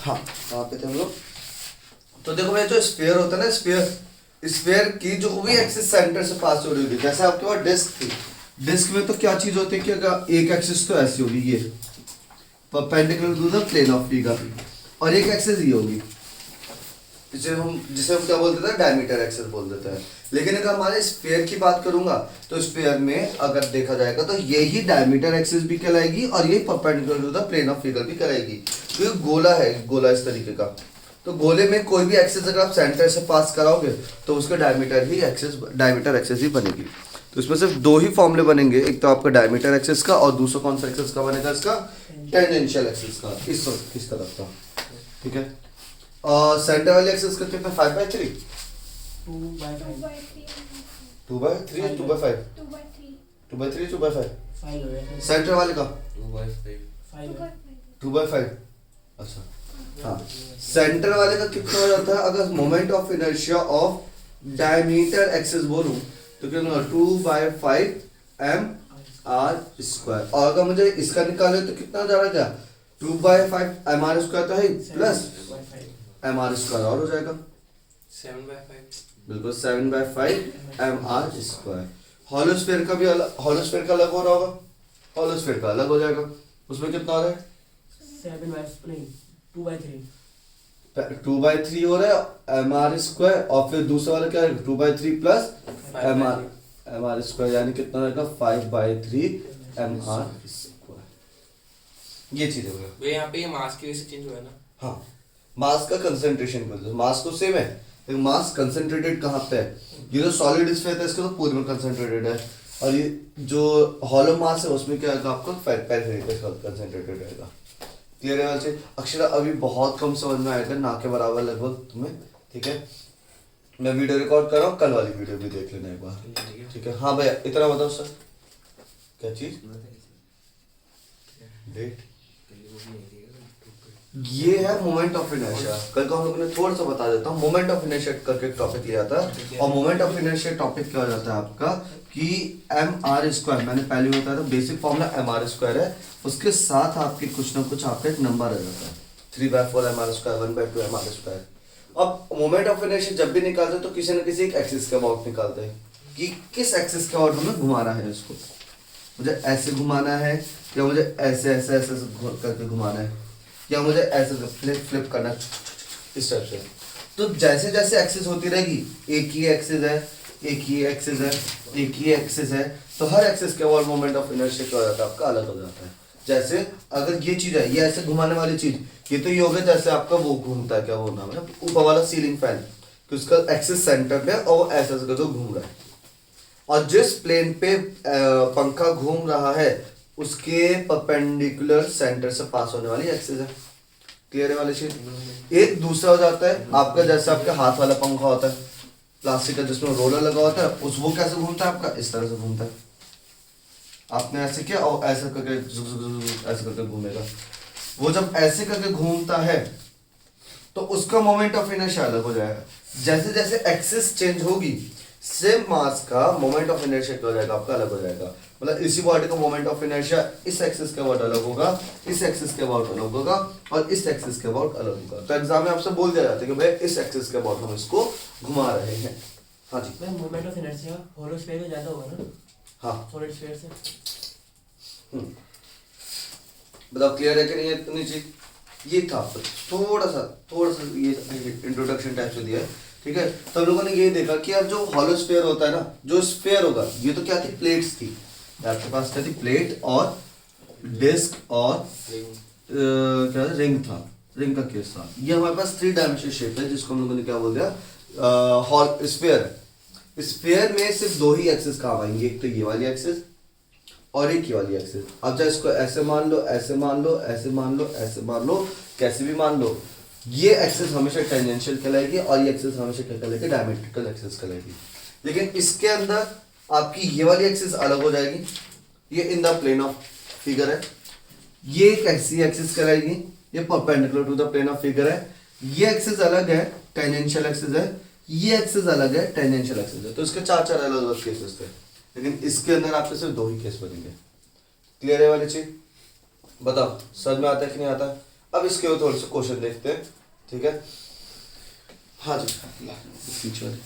हाँ वहाँ पे थे हम लोग। तो देखो भाई जो स्फीयर होता है ना, स्फीयर की जो भी एक्सिस सेंटर से पास हो रही होगी, जैसे आपके पास डिस्क थी, डिस्क में तो क्या चीज होती है कि अगर एक एक्सिस तो ऐसी होगी ये perpendicular to the plane of figure, और एक एक्सिस ये होगी जिसे हम क्या बोलते थे, डायमीटर एक्सिस बोल देते हैं। लेकिन अगर हमारे स्फीयर की बात करूंगा तो स्फीयर में अगर देखा जाएगा तो यही डायमीटर एक्सिस भी कहलाएगी और यही perpendicular to the plane of figure भी कहलाएगी। तो ये गोला है, गोला इस तरीके का, तो गोले में कोई भी एक्सिस अगर आप सेंटर से पास कराओगे तो उसका डायमीटर एक्सिस ही बनेगी। तो इसमें सिर्फ दो ही फॉर्मूले बनेंगे, एक तो आपका डायमीटर एक्सिस का और दूसरा कौन सा एक्सिस का बनेगा, इसका टेंजेंशियल एक्सिस का, इस तरफ का। ठीक है, और सेंटर वाले एक्सिस का कितना, 5/3 2/3 2/5 सेंटर वाले का 2/5। अच्छा हाँ, सेंटर वाले का कितना हो जाता है, अगर moment of inertia of diameter axis बोलूं तो कितना होगा, 2/5 mr²। और अगर मुझे इसका निकाले तो कितना जा रहा है, 2/5 mr² तो है प्लस mr² और हो जाएगा 7/5। बिल्कुल 7/5 mr²। हॉलोस्फीयर का भी हॉलोस्फीयर का अलग हो रहा होगा, हॉलोस्फीयर का अलग हो जाएगा, उसमें कितना हो रहा है 2/3 हो रहा है mr², और फिर दूसरा वाला क्या है 2/3 प्लस mr², यानी कितना रहेगा 5/3 mr²। ये चीज हो गया। यहाँ पे मास की वजह से चेंज हुआ है ना। हाँ, मास का कंसंट्रेशन बोलते हैं, मास तो सेम है लेकिन मास कंसंट्रेटेड कहाँ पे है, ये जो सॉलिड स्फीयर है इसका तो पूरे में कंसंट्रेटेड है, और ये जो हॉलो मास है उसमें क्या है आपको पेरिफेरल कंसंट्रेटेड रहेगा। क्लियर है वैसे अक्षरा, अभी बहुत कम समझ में आएगा, ना के बराबर लगभग तुम्हें। ठीक है, मैं वीडियो रिकॉर्ड कर रहा हूँ, कल वाली वीडियो भी देख लेना एक बार। ठीक है, हाँ भैया इतना बताओ सर, क्या चीज डेट, ये है मोमेंट ऑफ इनर्शिया। कल को हम लोगों ने थोड़ा सा बता देता हूँ, मोमेंट ऑफ इनर्शिया करके टॉपिक लिया था, और मोमेंट ऑफ इनर्शिया टॉपिक क्या हो जाता है आपका कि mr², मैंने पहले भी बताया था बेसिक फॉर्मूला mr² है, उसके साथ आपके कुछ ना कुछ आपका एक नंबर आ जाता है 3/4 mr², 1/2 mr²। अब मोमेंट ऑफ इनर्शिया जब भी निकालते हैं तो किसी न किसी एक एक्सिस के अबाउट निकालते हैं कि किस एक्सिस के अबाउट हमें घुमाना है, इसको मुझे ऐसे घुमाना है या मुझे ऐसे ऐसे ऐसे करके घुमाना है या मुझे ऐसे फ्लिप करना है, इस टाइप से। तो जैसे जैसे एक्सिस होती रहेगी, एक ही एक्सिस है, एक ही एक्सिस है, एक ही एक्सिस है, तो हर एक्सिस के अबाउट मोमेंट ऑफ इनर्शिया क्या हो जाता है आपका, अलग हो जाता है। जैसे अगर ये चीज है, ये ऐसे घुमाने वाली चीज, ये तो ये हो गया जैसे आपका वो घूमता है, क्या वो नाम है, ऊपर वाला सीलिंग फैन, कि उसका एक्सिस सेंटर पे और वो ऐसे ऐसे करके घूम रहा है, और जिस प्लेन पे पंखा घूम रहा है उसके परपेंडिकुलर सेंटर से पास होने वाली एक्सिस है। क्लियर है वाली चीज। एक दूसरा हो जाता है आपका, जैसे आपका हाथ वाला पंखा होता है प्लास्टिक का जिसमें रोलर लगा होता है, उस वो कैसे घूमता है आपका, इस तरह से घूमता है, आपने ऐसे किया और ऐसे करके ऐसे करके घूमेगा। वो जब ऐसे करके घूमता है तो उसका मोमेंट ऑफ इनर्शिया अलग हो जाएगा। जैसे जैसे एक्सिस चेंज होगी सेम मास का मोमेंट ऑफ इनर्शिया क्या हो जाएगा आपका, अलग हो जाएगा। मतलब इसी बॉडी का मोमेंट ऑफ इनर्शिया इस एक्सिस के अबाउट अलग होगा, इस एक्सिस के अबाउट अलग होगा, और इस एक्सिस के अबाउट अलग होगा। तो एग्जाम में आपसे बोल दिया जाता है कि भाई इस एक्सिस के अबाउट हम इसको घुमा रहे हैं। हाँ जी, भाई मोमेंट ऑफ इनर्शिया हॉलोस्फीयर में ज्यादा होगा ना, हाँ सॉलिड स्फीयर से। बताओ क्लियर है कि नहीं इतनी चीज। ये था थोड़ा सा ये इंट्रोडक्शन टाइप से दिया है। ठीक है, तो हम लोगों ने ये देखा कि यार जो हॉलोस्फीयर होता है ना, जो स्फीयर होगा, ये तो क्या थी, प्लेट्स थी, आपके पास क्या थी, प्लेट और डिस्क और क्या रिंग था, रिंग का केस था। ये हमारे पास 3 डायमेंशनल शेप है जिसको हम लोगों ने क्या बोल दिया, स्फीयर है। स्फीयर में सिर्फ 2 ही एक्सिस काम आएंगे, एक तो ये वाली एक्सिस और एक ये वाली एक्सिस। अब चाहे इसको ऐसे मान लो, ऐसे मान लो, ऐसे मान लो, ऐसे मान लो, कैसे भी मान लो, ये एक्सिस हमेशा टेंजेंशियल कहलाएगी और ये एक्सिस हमेशा क्या कहलाएगी, डायमेट्रिकल एक्सिस कहलाएगी। लेकिन इसके अंदर आपकी ये वाली एक्सिस अलग हो जाएगी, ये in the plane of figure है, ये एक ऐसी एक्सिस कहलाएगी, ये perpendicular to the plane of figure है, ये एक्सिस अलग है, टेंजेंशियल एक्सिस है, ये एक्सिस अलग है, टेंजेंशियल एक्सिस है। तो इसके 4 अलग अलग केसेस थे, लेकिन इसके अंदर आपके सिर्फ 2 ही केस बनेंगे। क्लियर है वाली चीज। बताओ समझ में आता है कि नहीं आता। अब इसके ऊपर थोड़े से क्वेश्चन देखते हैं, ठीक है। हाँ जी, पीछे वाले।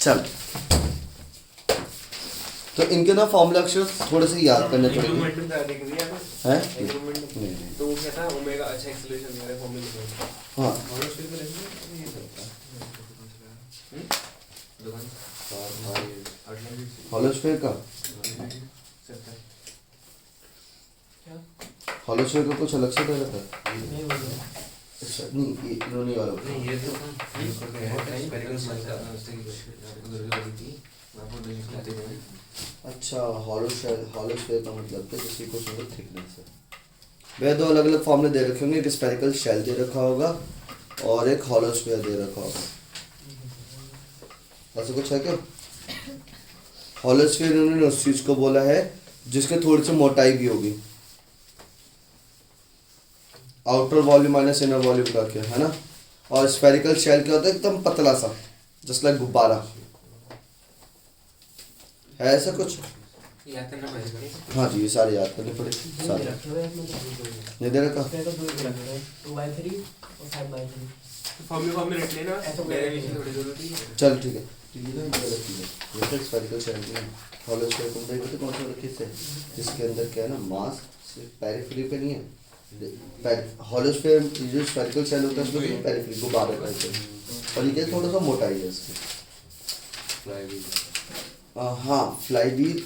चल, तो इनके ना फॉर्मूला अक्षर थोड़े से याद करने पड़ेंगे। इंक्रीमेंटल का देख लिया आपने? हैं? इंक्रीमेंटल नहीं। तो वो क्या था, ओमेगा अच्छा एक्सेलरेशन मेरे फॉर्म में लिखा है। हाँ, और उसके लिए लिखना ये चलता है। दुकान हॉलो स्फीयर का क्या हॉलो स्फीयर का कुछ अलग से दे रखा है। नहीं बोलो अच्छा, नहीं ये इन्होंने वाला नहीं ये तो स्पेरिकल स्माइल का उससे की थी मैं आपको दिखाते हैं। अच्छा, हॉलो स्फीयर का मतलब है जिसकी कुछ मतलब थिकनेस है। वे दो अलग अलग फॉर्मूले दे रखे होंगे, एक स्पेरिकल शेल दे रखा होगा और एक हॉलो स्फीयर दे रखा होगा। ऐसा कुछ है क्या? हॉलो स्फीयर उन्होंने उस चीज को बोला है जिसके थोड़ी सी मोटाई भी होगी, outer volume minus inner volume करके, है ना। और स्फेरिकल शेल क्या होता है, एकदम पतला सा, जस्ट लाइक गुब्बारा। है ऐसा कुछ? याद करना पड़ेगा। हाँ जी, ये सारे याद करने पड़े सारे। रखे हुए हैं अपने को। नहीं दे रखा? उसमें तो दो ही रखे हुए हैं, 2/3 और 5/3। फॉर्म में रख लेना, ऐसा कोई डेरिवेशन की थोड़ी जरूरत है। चल ठीक है। तो ये ना ये गलत चीज़ है। ये तो स्फेरिकल शेल नहीं है। हॉलो स्फीयर को देखो तो कौन सा रखी से, जिसके अंदर क्या है ना, मास सिर्फ पेरिफेरी पे नहीं है। हॉलो स्फीयर जो स्फेरिकल शेल होता है उसमें पेरिफेरी गुब्बारे टाइप है, और ये थोड़ा सा मोटाई है इसकी। हाँ, फ्लाई व्हील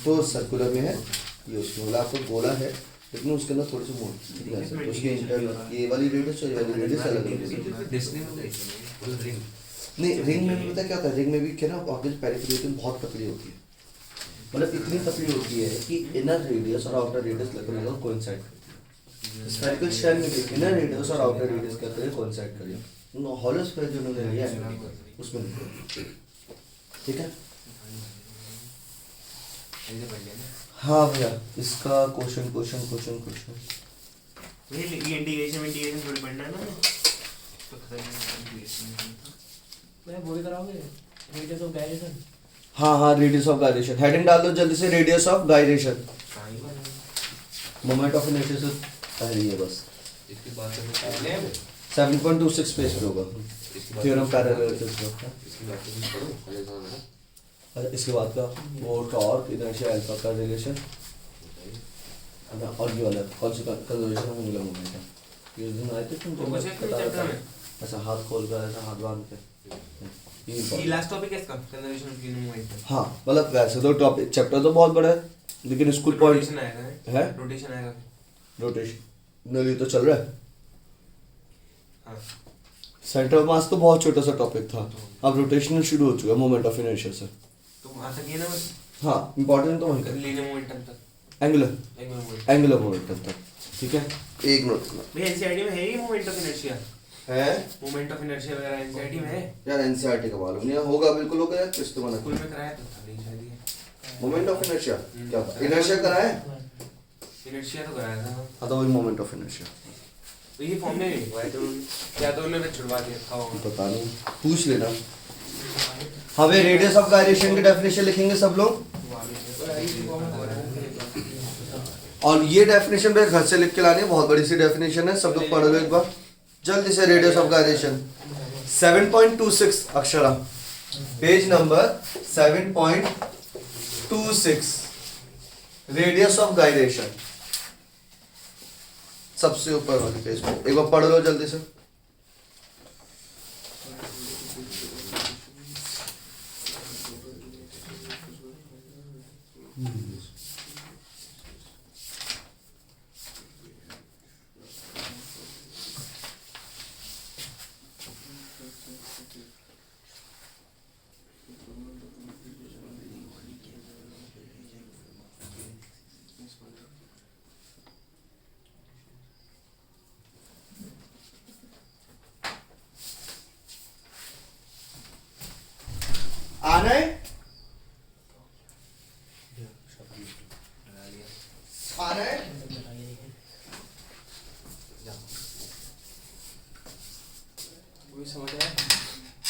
तो सर्कुलर में है, ये उसमें वाला आपको गोला है, लेकिन उसके अंदर थोड़ी सी मोटी उसके इंटरनल ये वाली रेडियस और ये वाली रेडियस अलग है। नहीं, रिंग में भी पता क्या होता है, रिंग में भी क्या ना ऑब्जेक्ट पेरिफेरी होती है, बहुत पतली होती है, मतलब इतनी पतली होती है कि इनर रेडियस और आउटर रेडियस लगभग कोइंसाइड करती है। स्फेरिकल शेल में भी इनर रेडियस और आउटर रेडियस क्या करें, कोइंसाइड करें। हॉलो स्फीयर जो उन्होंने लिया है उसमें नहीं। ठीक है। हाँ भैया, इसका क्वेश्चन ये इंटीग्रेशन थोड़ी पढ़ना है ना, तो खत्म इंटीग्रेशन। मैं वो भी कराओगे रेडियस ऑफ गायरेशन। हाँ, रेडियस ऑफ गायरेशन हेडिंग डाल दो जल्दी से, radius of gyration. Moment of inertia से पहले है बस। इसकी बात करने 7.26 पेज पे होगा थ्योरम पैरेललिज्म का। इसकी बात करनी पढ़ो कॉलेज में। अच्छा, इसके बाद का वो टॉर्क इनर्शिया अल्फा का रिलेशन, और ये वाला कौन सी कंजर्वेशन ऑफ एंगुलर मोमेंट है, ये उस दिन आए थे तुम, वो चेक कर चैप्टर में ऐसा हाथ खोल कर ऐसा हाथ बांध के ये लास्ट टॉपिक है इसका, कंजर्वेशन ऑफ यूनिट मोमेंट। हाँ, मतलब वैसे तो टॉपिक चैप्टर तो बहुत बड़ा है, लेकिन स्कूल पॉइंट रोटेशन आएगा है, रोटेशन आएगा। रोटेशन ये तो चल रहा है। हाँ, सेंटर ऑफ मास तो बहुत छोटा सा टॉपिक था, अब रोटेशनल शुरू हो चुका है मोमेंट ऑफ इनर्शिया से। तो वहाँ तक ये ना बस हाँ, इंपॉर्टेंट तो वहीं का लीनियर मोमेंटम तक, एंगुलर एंगुलर मोमेंटम। तक, ठीक है। एक नोट भैया एनसीईआरटी में है ये मोमेंट ऑफ इनर्शिया, है मोमेंट ऑफ इनर्शिया वगैरह एनसीईआरटी में है। यार, एनसीईआरटी का मालूम नहीं होगा, बिल्कुल होगा यार, किस तो बना स्कूल में कराया तो था नहीं शायद ये। मोमेंट ऑफ इनर्शिया क्या था, इनर्शिया कराया है। इनर्शिया तो कराया था। हाँ, तो वही मोमेंट ऑफ इनर्शिया। तो ये फॉर्म नहीं लिखवाया तो क्या तो उन्होंने छुड़वा दिया था होगा। पता नहीं, पूछ लेना। हाँ भाई, रेडियस ऑफ गायरेशन की डेफिनेशन लिखेंगे सब लोग, और ये डेफिनेशन मेरे घर से लिख के लानी है, बहुत बड़ी सी डेफिनेशन है, सब लोग पढ़ लो एक बार जल्दी से। Radius of gyration 7.26 Akshara, page number 7.26, radius of gyration सबसे ऊपर वाले पेज पे, एक बार पढ़ लो जल्दी से। आना है, आना है। वो भी समझ आया।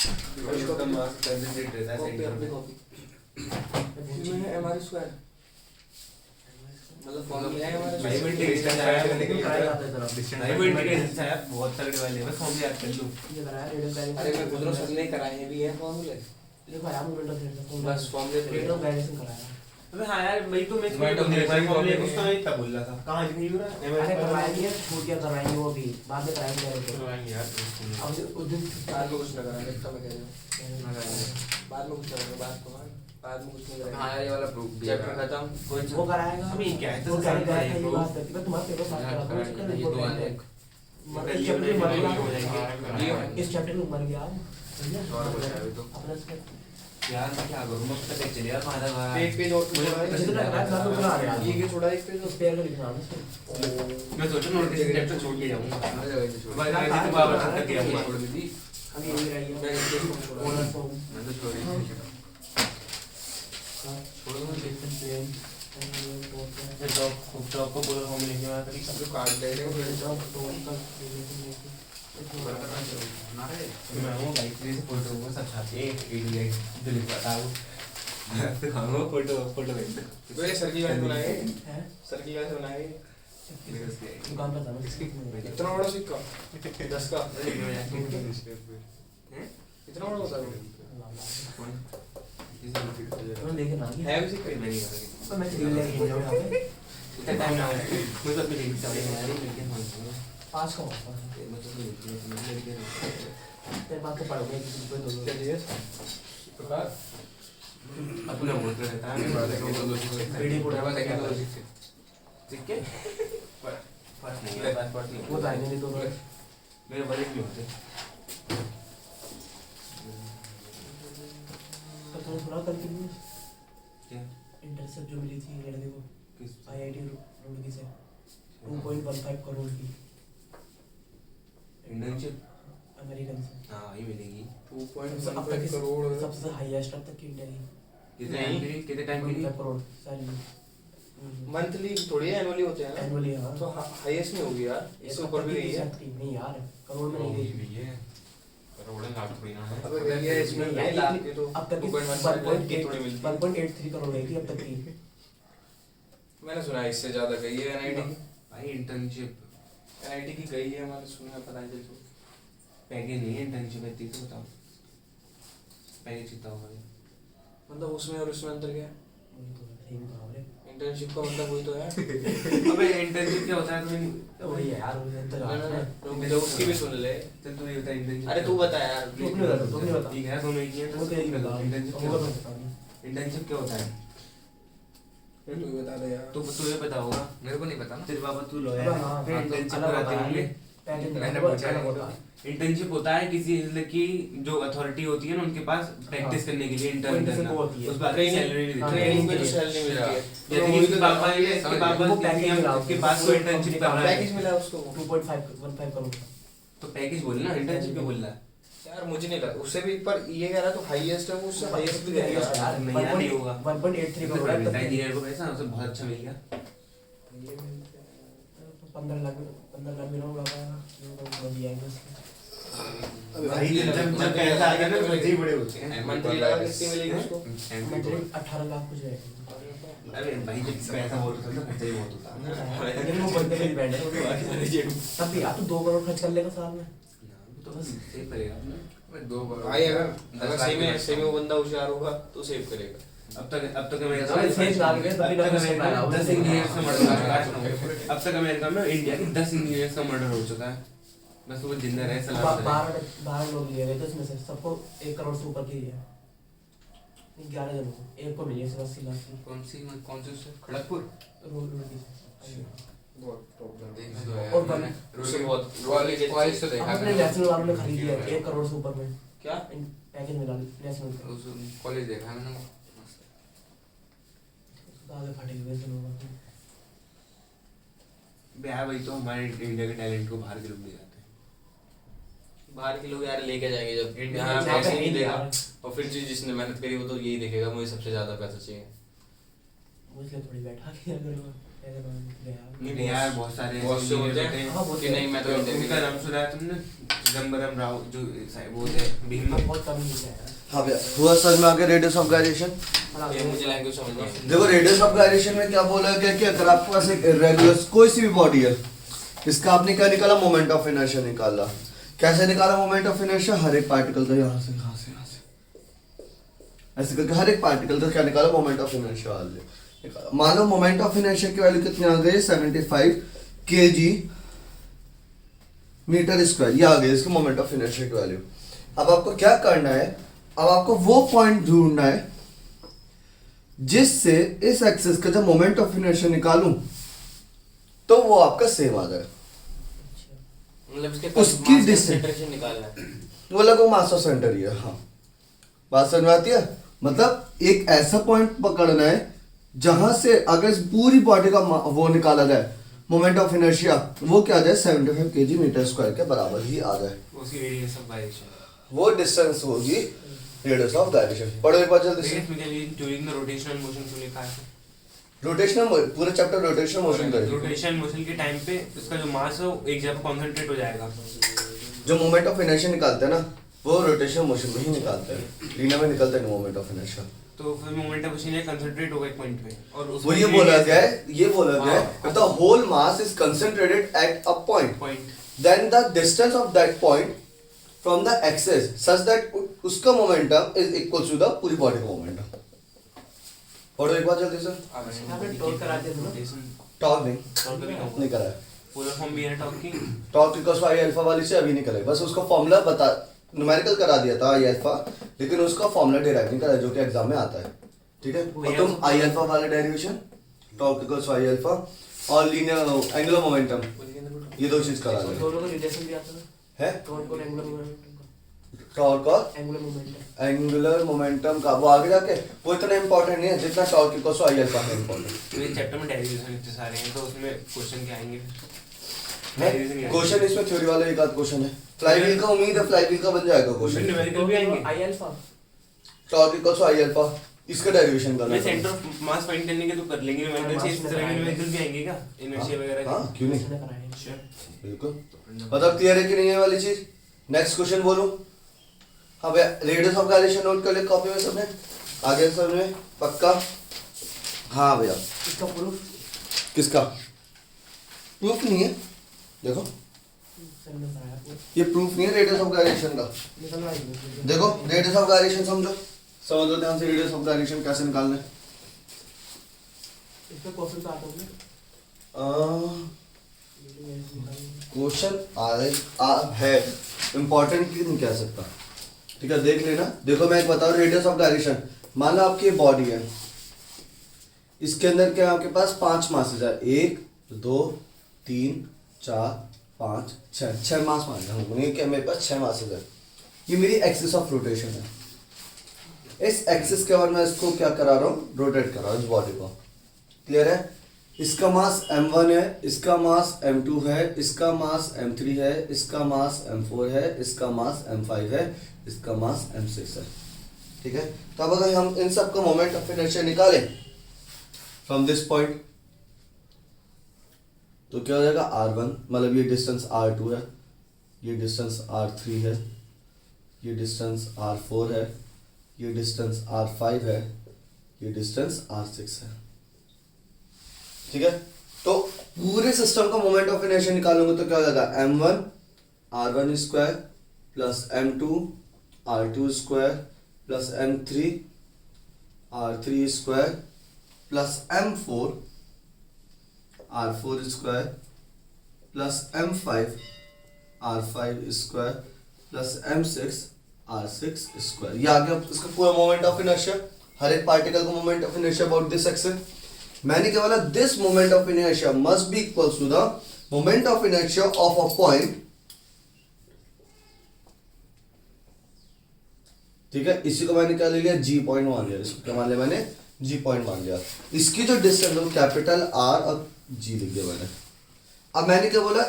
उसका मार्क्स कंसंट्रेट रहता है कॉपी अपनी कॉपी इसमें हमारे स्क्वायर मतलब फॉर्मूला है हमारे भाई मैं डिस्टेंस आया लेकिन भाई मैं डिस्टेंस आया बहुत तगड़े वाले बस फॉर्म याद कर लूं ये कराया रेडियो गाइडेंस। अरे मैं गुजरो सर ने कराए हैं भी है फॉर्मूले देखो यार मोमेंट ऑफ इनर्शिया बस फॉर्मूले रेडियो गाइडेंस कराया। अबे हां यार भाई तो मैं Moment of inertia फॉर्मूले फॉर्मूले कुछ तो मैं इतना बोल रहा था कहां नहीं हो रहा अरे करवाया नहीं है, छूट गया करवाएंगे वो भी बाद में कराएंगे रेडियो। करवाएंगे यार अब उस दिन बाद में कुछ ना करा देखता मैं कह रहा हूं बाद में कुछ करेंगे बाद में कुछ नहीं करेंगे हाँ यार ये वाला प्रूफ दिया चैप्टर खत्म वो कराएगा। अभी क्या है तो वो साल कराएगा का ये है बात करती है तुम्हारा पेपर पास करा दो उसका ये रिपोर्ट दो है। आने इस चैप्टर में मर गया ये इस चैप्टर में मर गया आप और कुछ है अभी तो अपना इसका यार मैं क्या करूं मैं पता चल यार मारा हुआ एक पेज और मुझे छोड़ा है जितना रहा था तो बना रहे ये के छोड़ा एक पेज उस पेयर का लिखना है मैं सोचा नोट के चैप्टर छोड़ के जाऊंगा आ जाएगा ये छोड़ भाई मैं तो बाबा तक गया हूं छोड़ दी थी हम ये भी रही मैं है एक पेज को छोड़ा ओनर फॉर्म मैं तो छोड़ दी थी छोड़ दो लेसन प्लेन मैं जॉब को बोला फॉर्म लिखने वाला तरीका जो कार्ड दे रहे हो जॉब तो उनका ना रे मैं हूं भाई प्लीज फोटो वो सब छाते एक इडियट जो लिखता हूं तो हम फोटो भेज दे तो ये सर की गाड़ी बनाए है सर की गाड़ी बनाए दुकान पर जाना इतना बड़ा सिक्का 10 का इतना बड़ा होता है तुम लेके ना है भी सिक्का तो मैं खरीद लेके जाऊँ यहाँ पे इतना टाइम ना मुझे अपनी लिंक चाहिए यार लेकिन हम पास का होता है तेरे बात को पढ़ोगे किसी को दो चलिए अपना बोलते रहता है वीडियो को मेरे पास एक दो ठीक है पास नहीं है पास नहीं वो तो आएंगे नहीं तो मेरे बड़े भी होते तो तुमने सुना कल की न्यूज़ क्या इंटरसेप्ट जो मिली थी लड़के को किस आईआईटी रुड़की से 2.15 करोड़ की इंटर्नशिप अमेरिकन से हाँ ये मिलेगी 2.15 करोड़ सबसे हाईएस्ट अब तक की इंडिया की कितने टाइम के लिए कितने टाइम के लिए 25 करोड़ सैलरी मंथली थोड़ी एनुअली होते हैं ना एनुअली हाँ तो हाईएस्ट में होगी यार इससे ऊपर भी गई है नहीं यार करोड़ में नहीं गई करोड़ों लाख थोड़ी ना है अब गई है इसमें नहीं, यार, लाख की तो अब तक 2.15 की थोड़ी मिलती है 1.83 करोड़ गई थी अब तक की मैंने सुना है इससे ज्यादा गई है एनआईटी की भाई इंटर्नशिप एनआईटी की गई है मैंने सुना है पता नहीं चल पैकेज नहीं है इंटर्नशिप इतनी तो बताओ पैकेज कितना होगा मतलब उसमें और उसमें अंतर क्या है सही में कहा रे इंटर्नशिप का मतलब वही तो है अबे इंटर्नशिप क्या होता है तुम्हें तो वही है यार उन्हें तो जाना है तो मुझे उसकी भी सुन ले चल तू ये बता इंटर्नशिप अरे तू बता यार तू अपनी बता तू अपनी बता ठीक है दोनों एक ही है वो कहीं बता इंटर्नशिप क्या वो तो होता बता नहीं है इंटर्नशिप क्या होता है तू ही बता दे यार तो तुझे पता होगा मेरे को नहीं पता ना तेरे बाबा तू अबे लॉयर हाँ, है हाँ, तो इंटर्नशिप अलग कराते होता है। होंगे पैकेज मैंने अलग पूछा नहीं होता तो। है। इंटर्नशिप होता है किसी मतलब की जो अथॉरिटी होती है ना उनके पास प्रैक्टिस करने के लिए वो इंटर्न internship करना वो होती है। उस बात की सैलरी नहीं हाँ, देते ट्रेनिंग में तो के लिए। सैलरी मिलती है जैसे कि इसके पापा है इसके पापा वो पैकेज मिला इसके पास कोई इंटर्नशिप कर रहा है पैकेज मिला उसको 2.15 करोड़ का तो पैकेज बोल ना इंटर्नशिप क्यों बोल रहा है यार मुझे नहीं लगा उससे भी पर ये कह रहा तो हाईएस्ट है वो उससे हाईएस्ट भी दे यार दिया नहीं यार, नहीं होगा। 1.83 तो करोड़ बड़ा तक मिलता है की। इंजीनियर को पैसा उसे बहुत अच्छा मिल गया 15 लाख मिला होगा जो दिया है उसने भाई जब पैसा आ गया ना बच्चे ही बड़े होते हैं मंथली लगा कितनी मिलेगी उसको मंथली 18 लाख कुछ रहेगा अरे भाई जब पैसा बहुत होता है ना खर्चा ही बहुत होता है लेकिन वो बंदे पे डिपेंड है तब भी यार तू 2 करोड़ खर्च कर लेगा साल में तो बस सही पड़ेगा मैं 2 बार भाई अगर सही में वो बंदा होशियार होगा तो सेव करेगा अब तक अमेरिका अबे सेव डाल के तभी ना कुछ पाएगा। 10 इंजीनियर्स का मर्डर अब तक अमेरिका में इंडिया के 10 इंजीनियर्स का मर्डर हो चुका है बस वो जिंदा रहे सलामत रहे 12 लोग लिए गए थे उसमें से सबको 1 करोड़ से ऊपर की है 11 जनों को एक को मिली 80 लाख की कौन सी से खड़गपुर रोड की बहुत प्रॉब्लम देख तो है और मैंने उससे बहुत कॉलेज तो देखा अपने नेशनल वालों ने खरीद लिया 1 करोड़ से ऊपर में क्या पैकेज मिला नेशनल का उस कॉलेज देखा है मैंने उसको आगे फटेगी वैसे लोग बिहार भाई तो हमारे इंडिया के टैलेंट को बाहर के लोग ले जाते हैं बाहर के लोग यार लेके जाएंगे जब इंडिया यहाँ में पैसे नहीं नहीं देगा यार। और फिर जिसने मेहनत करी वो तो यही देखेगा मुझे सबसे ज्यादा पैसा चाहिए वो इसलिए थोड़ी बैठा के अगर ऐसे बना यार। नहीं यार बहुत सारे बहुत से होते engineers हैं। हाँ, बहुत कि नहीं मैं तो उनका इंडिया नाम सुना है तुमने? चिदम्बरम राव जो वो थे भीम। बहुत कम ही है यार। हाँ भैया, हुआ समझ में आ गया रेडियस ऑफ गायरेशन? ये मुझे लैंग्वेज समझ नहीं आई। देखो रेडियस ऑफ गायरेशन में क्या बोला गया कि अगर आपके पास एक इरेगुलर कोई सी भी बॉडी है, इसका आपने क्या निकाला? मोमेंट ऑफ इनर्शिया निकाला। कैसे निकाला मोमेंट ऑफ इनर्शिया? हर एक पार्टिकल का यहाँ से यहाँ से यहाँ से ऐसे करके हर एक पार्टिकल का क्या निकाला? मोमेंट ऑफ इनर्शिया निकाला। मान लो मोमेंट ऑफ इनर्शिया की वैल्यू कितनी आ गई? 75 kg मीटर स्क्वायर। ये आ गई इसकी मोमेंट ऑफ इनर्शिया की वैल्यू। अब आपको क्या करना है? अब आपको वो पॉइंट ढूंढना है जिससे इस एक्सिस का जब मोमेंट ऑफ इनर्शिया निकालूं तो वो आपका सेम आ जाए। मतलब इसके उसकी mass distance- concentration निकालना है। वो लगभग मास ऑफ सेंटर ही है। हाँ, बात समझ में आती है? मतलब एक ऐसा पॉइंट पकड़ना है जहां से अगर इस पूरी बॉडी का वो निकाला जाए मोमेंट ऑफ इनर्शिया, वो क्या आ जाए? 75 kg मीटर स्क्वायर के बराबर ही आ जाए। उसकी रेडियस ऑफ गायरेशन। वो डिस्टेंस होगी रेडियस ऑफ गायरेशन। पढ़ो एक बार जल्दी से। रेडियस में ड्यूरिंग द रोटेशनल मोशन को लिखा है। रोटेशनल, पूरा चैप्टर रोटेशनल मोशन करेंगे। रोटेशन मोशन के टाइम पे उसका जो मास है वो एक जगह कॉन्सेंट्रेट हो जाएगा। जो मोमेंट ऑफ इनर्शिया निकालते हैं ना, वो रोटेशनल मोशन में ही निकालते हैं, लीनियर में निकलता नहीं मोमेंट ऑफ इनर्शिया। तो फिर मोमेंट ऑफ इनर्शिया कंसंट्रेट होगा एक पॉइंट पे और वो ये बोला गया है, ये बोला गया है हाँ। The whole mass is concentrated at a point, point then the distance of that point from the axis such that उसका momentum is equal to the पूरी बॉडी का मोमेंटम। पढ़ो एक बार जल्दी से। आपने टॉर्क करा दिया था ना? टॉर्क नहीं, टॉर्क भी नहीं करा है। पूरा फॉर्म भी है टॉर्क की। Torque equals to I alpha वाली से अभी नहीं करेगा, बस उसका फॉर्मूला बता, न्यूमेरिकल करा दिया था आई अल्फा, लेकिन उसका फॉर्मूला डिराइव नहीं करा जो कि एग्जाम में आता है। ठीक है, और तुम आई अल्फा वाला derivation torque equals to I alpha और लीनियर एंगुलर मोमेंटम, ये दो चीज करा लो। दोनों का रिलेशन भी आता है है टॉर्क और एंगुलर मोमेंटम टॉर्क और का। एंगुलर मोमेंटम एंगुलर मोमेंटम का वो आगे जाके वो इतना इंपॉर्टेंट नहीं है जितना torque equals to I alpha है इंपॉर्टेंट। तो ये चैप्टर में डेरिवेशन इतने सारे हैं तो उसमें क्वेश्चन क्या आएंगे? क्वेश्चन इसमें थ्योरी वाला एक आध क्वेश्चन है। फ्लाईव्हील का उम्मीद है फ्लाईव्हील का बन जाएगा क्वेश्चन। न्यूमेरिकल भी आएंगे। I alpha torque equals to I alpha, इसका डेरिवेशन करना मैं है। सेंटर ऑफ मास फाइंड करने के तो कर लेंगे न्यूमेरिकल से, इस तरह के न्यूमेरिकल भी आएंगे क्या? इनर्शिया वगैरह हाँ, क्यों नहीं, इसने कराया है। Sure. बिल्कुल। मतलब क्लियर है कि नहीं है वाली चीज? नेक्स्ट क्वेश्चन बोलो। हाँ भैया, रेडियस ऑफ गायरेशन नोट कर ले कॉपी में सबने, आगे सब में पक्का? हाँ भैया, इसका प्रूफ किसका प्रूफ नहीं है? देखो सर ने कराया आपने। ये प्रूफ नहीं है रेडियस ऑफ गायरेशन का। निकलवा ही देखो रेडियस ऑफ गायरेशन समझो, समझो ध्यान से रेडियस ऑफ गायरेशन कैसे निकालना है। इसका क्वेश्चन तो आता होगा क्वेश्चन है, इम्पोर्टेंट की नहीं कह सकता। ठीक है, देख लेना। देखो मैं एक बताऊं, रेडियस ऑफ गायरेशन, मान लो आपकी बॉडी है, इसके अंदर क्या है आपके पास 5 मासेस है, 1 2 3 4 5 6, 6 मास मान लो कि मेरे पास 6 मासेस है। ये मेरी एक्सिस ऑफ रोटेशन है। इस एक्सिस के बाद मैं इसको क्या करा रहा हूँ? रोटेट कर रहा हूँ इस बॉडी को। क्लियर है? इसका मास m1 है, इसका मास m2 है, इसका मास m3 है, इसका मास m4 है, इसका मास m5 है, इसका मास m6 है। ठीक है, तो अब अगर हम इन सब का मोमेंट ऑफ इनर्शिया निकालें फ्रॉम दिस पॉइंट तो क्या हो जाएगा? r1, मतलब ये डिस्टेंस r2 है, ये डिस्टेंस r3 है, ये डिस्टेंस r4 है, ये डिस्टेंस r5 है, ये डिस्टेंस r6 है। ठीक है, तो पूरे सिस्टम का मोमेंट ऑफ इनर्शिया निकालोगे तो क्या हो जाएगा? m1 r1 square plus m2 r2 square plus m3 r3 square plus m4 r4 square plus m5 r5 square plus m6 r6 square. ये आ गया इसका पूरा मोमेंट ऑफ इनर्शिया, हर एक पार्टिकल का moment of inertia about this axis. मैंने क्या बोला? This moment of inertia must be equals to the moment of inertia of a point. ठीक है, इसी को मैंने क्या ले लिया? जी पॉइंट मान लिया। इसको क्या मान लिया मैंने? जी पॉइंट मान लिया। इसकी जो डिस्टेंस है कैपिटल आर और जी लिख दिया मैंने। अब मैंने क्या बोला?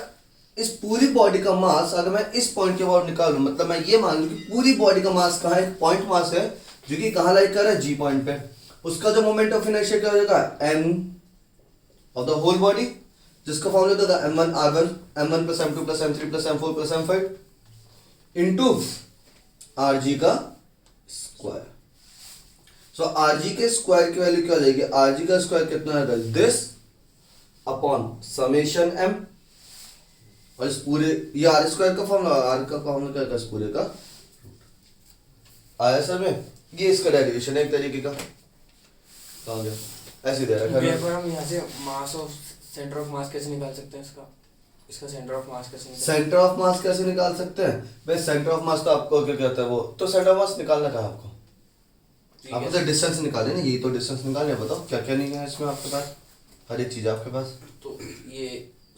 इस पूरी बॉडी का मास अगर मैं इस पॉइंट के बाद निकालूं, मतलब मैं ये मान लूं कि पूरी बॉडी का मास कहाँ है? पॉइंट मास है जो कि कहाँ लाइक कर रहा है? जी पॉइंट पे। उसका जो मोमेंट ऑफ इनर्शिया क्या हो जाएगा? m of the whole body, जिसका फॉर्मूला होता था m1r1 m1 plus m2 plus m3 plus m4 plus m5 into rg का स्क्वायर। सो rg के स्क्वायर की वैल्यू क्या हो जाएगी, rg का स्क्वायर कितना आएगा, दिस अपॉन समेशन m, और इस पूरे ये r स्क्वायर का फॉर्मूला, r का फॉर्मूला क्या है इस पूरे का, आया सर में, ये इसका डेरिवेशन है एक तरीके का, कहाँ गया, ऐसे दे रखा है। पर हम यहाँ से mass of centre of mass कैसे निकाल सकते हैं इसका सेंटर ऑफ मास कैसे निकाल सेंटर ऑफ मास कैसे निकाल सकते हैं भाई, सेंटर ऑफ मास तो आपको क्या कहते हैं वो, तो सेंटर ऑफ मास निकालना कहा आपको, आपको तो डिस्टेंस निकाले ना, यही तो डिस्टेंस निकालने हैं, बताओ क्या क्या नहीं है इसमें आपके पास, हर एक चीज आपके पास। तो ये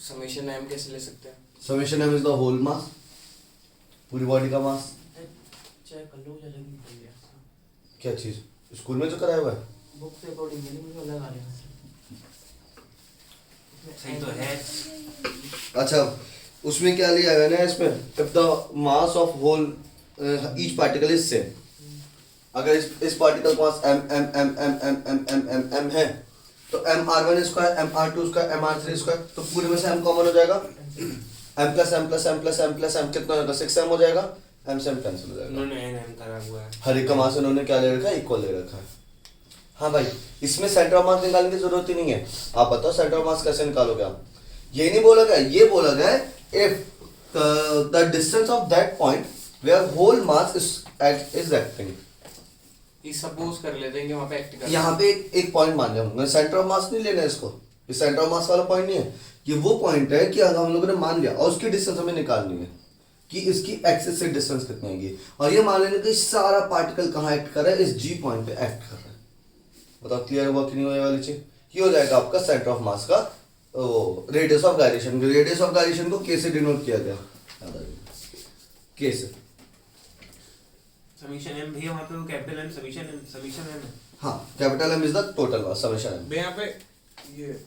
समेशन m कैसे ले सकते हैं? Summation m is the whole mass, पूरी बॉडी का मास। चेक कर लो, मुझे अलग निकल गया क्या चीज स्कूल में जो कराया हुआ है, बुक के अकॉर्डिंग मिली, मुझे अलग आ रहा है। सही तो है। अच्छा उसमें क्या लिया है ना इसमें, if the mass of whole each particle is same, अगर इस पार्टिकल का मास m m m m m m m m m है तो mr1 square mr2 square mr3 square, तो पूरे में से m कॉमन हो जाएगा, m plus m plus m plus m plus m कितना होगा, 6m हो जाएगा, m से m कैंसिल हो जाएगा, उन्होंने एन करा हुआ है। हर एक का मास उन्होंने क्या ले रखा है, इक्वल ले रखा है। हाँ भाई इसमें सेंटर ऑफ मास निकालने की जरूरत ही नहीं है, आप बताओ सेंटर ऑफ मास कैसे निकालोगे आप, ये नहीं बोला गया, ये बोला गया if the distance of that point where whole mass is acting. ये सपोज कर लेते हैं कि वहाँ पे एक्ट कर यहाँ पे एक पॉइंट मान लिया हमने, सेंटर ऑफ मास नहीं लेना है इसको, ये सेंटर ऑफ मास वाला पॉइंट नहीं है, ये वो पॉइंट है कि अगर हम लोगों ने मान लिया और उसकी डिस्टेंस हमें निकालनी है कि इसकी एक्सिस से डिस्टेंस कितनी आएगी, और ये मान लेना कि सारा पार्टिकल कहाँ एक्ट कर रहा है, इस जी पॉइंट पे एक्ट कर रहा है। बताओ क्लियर हुआ कि नहीं हुआ ये वाली चीज, ये हो जाएगा आपका सेंटर ऑफ मास का radius of gyration. Radius of gyration को के से डिनोट किया गया, के से। समीशन m भैया वहाँ पे वो कैपिटल m समीशन m है। हाँ capital M is the total mass, summation M. यहाँ पे ये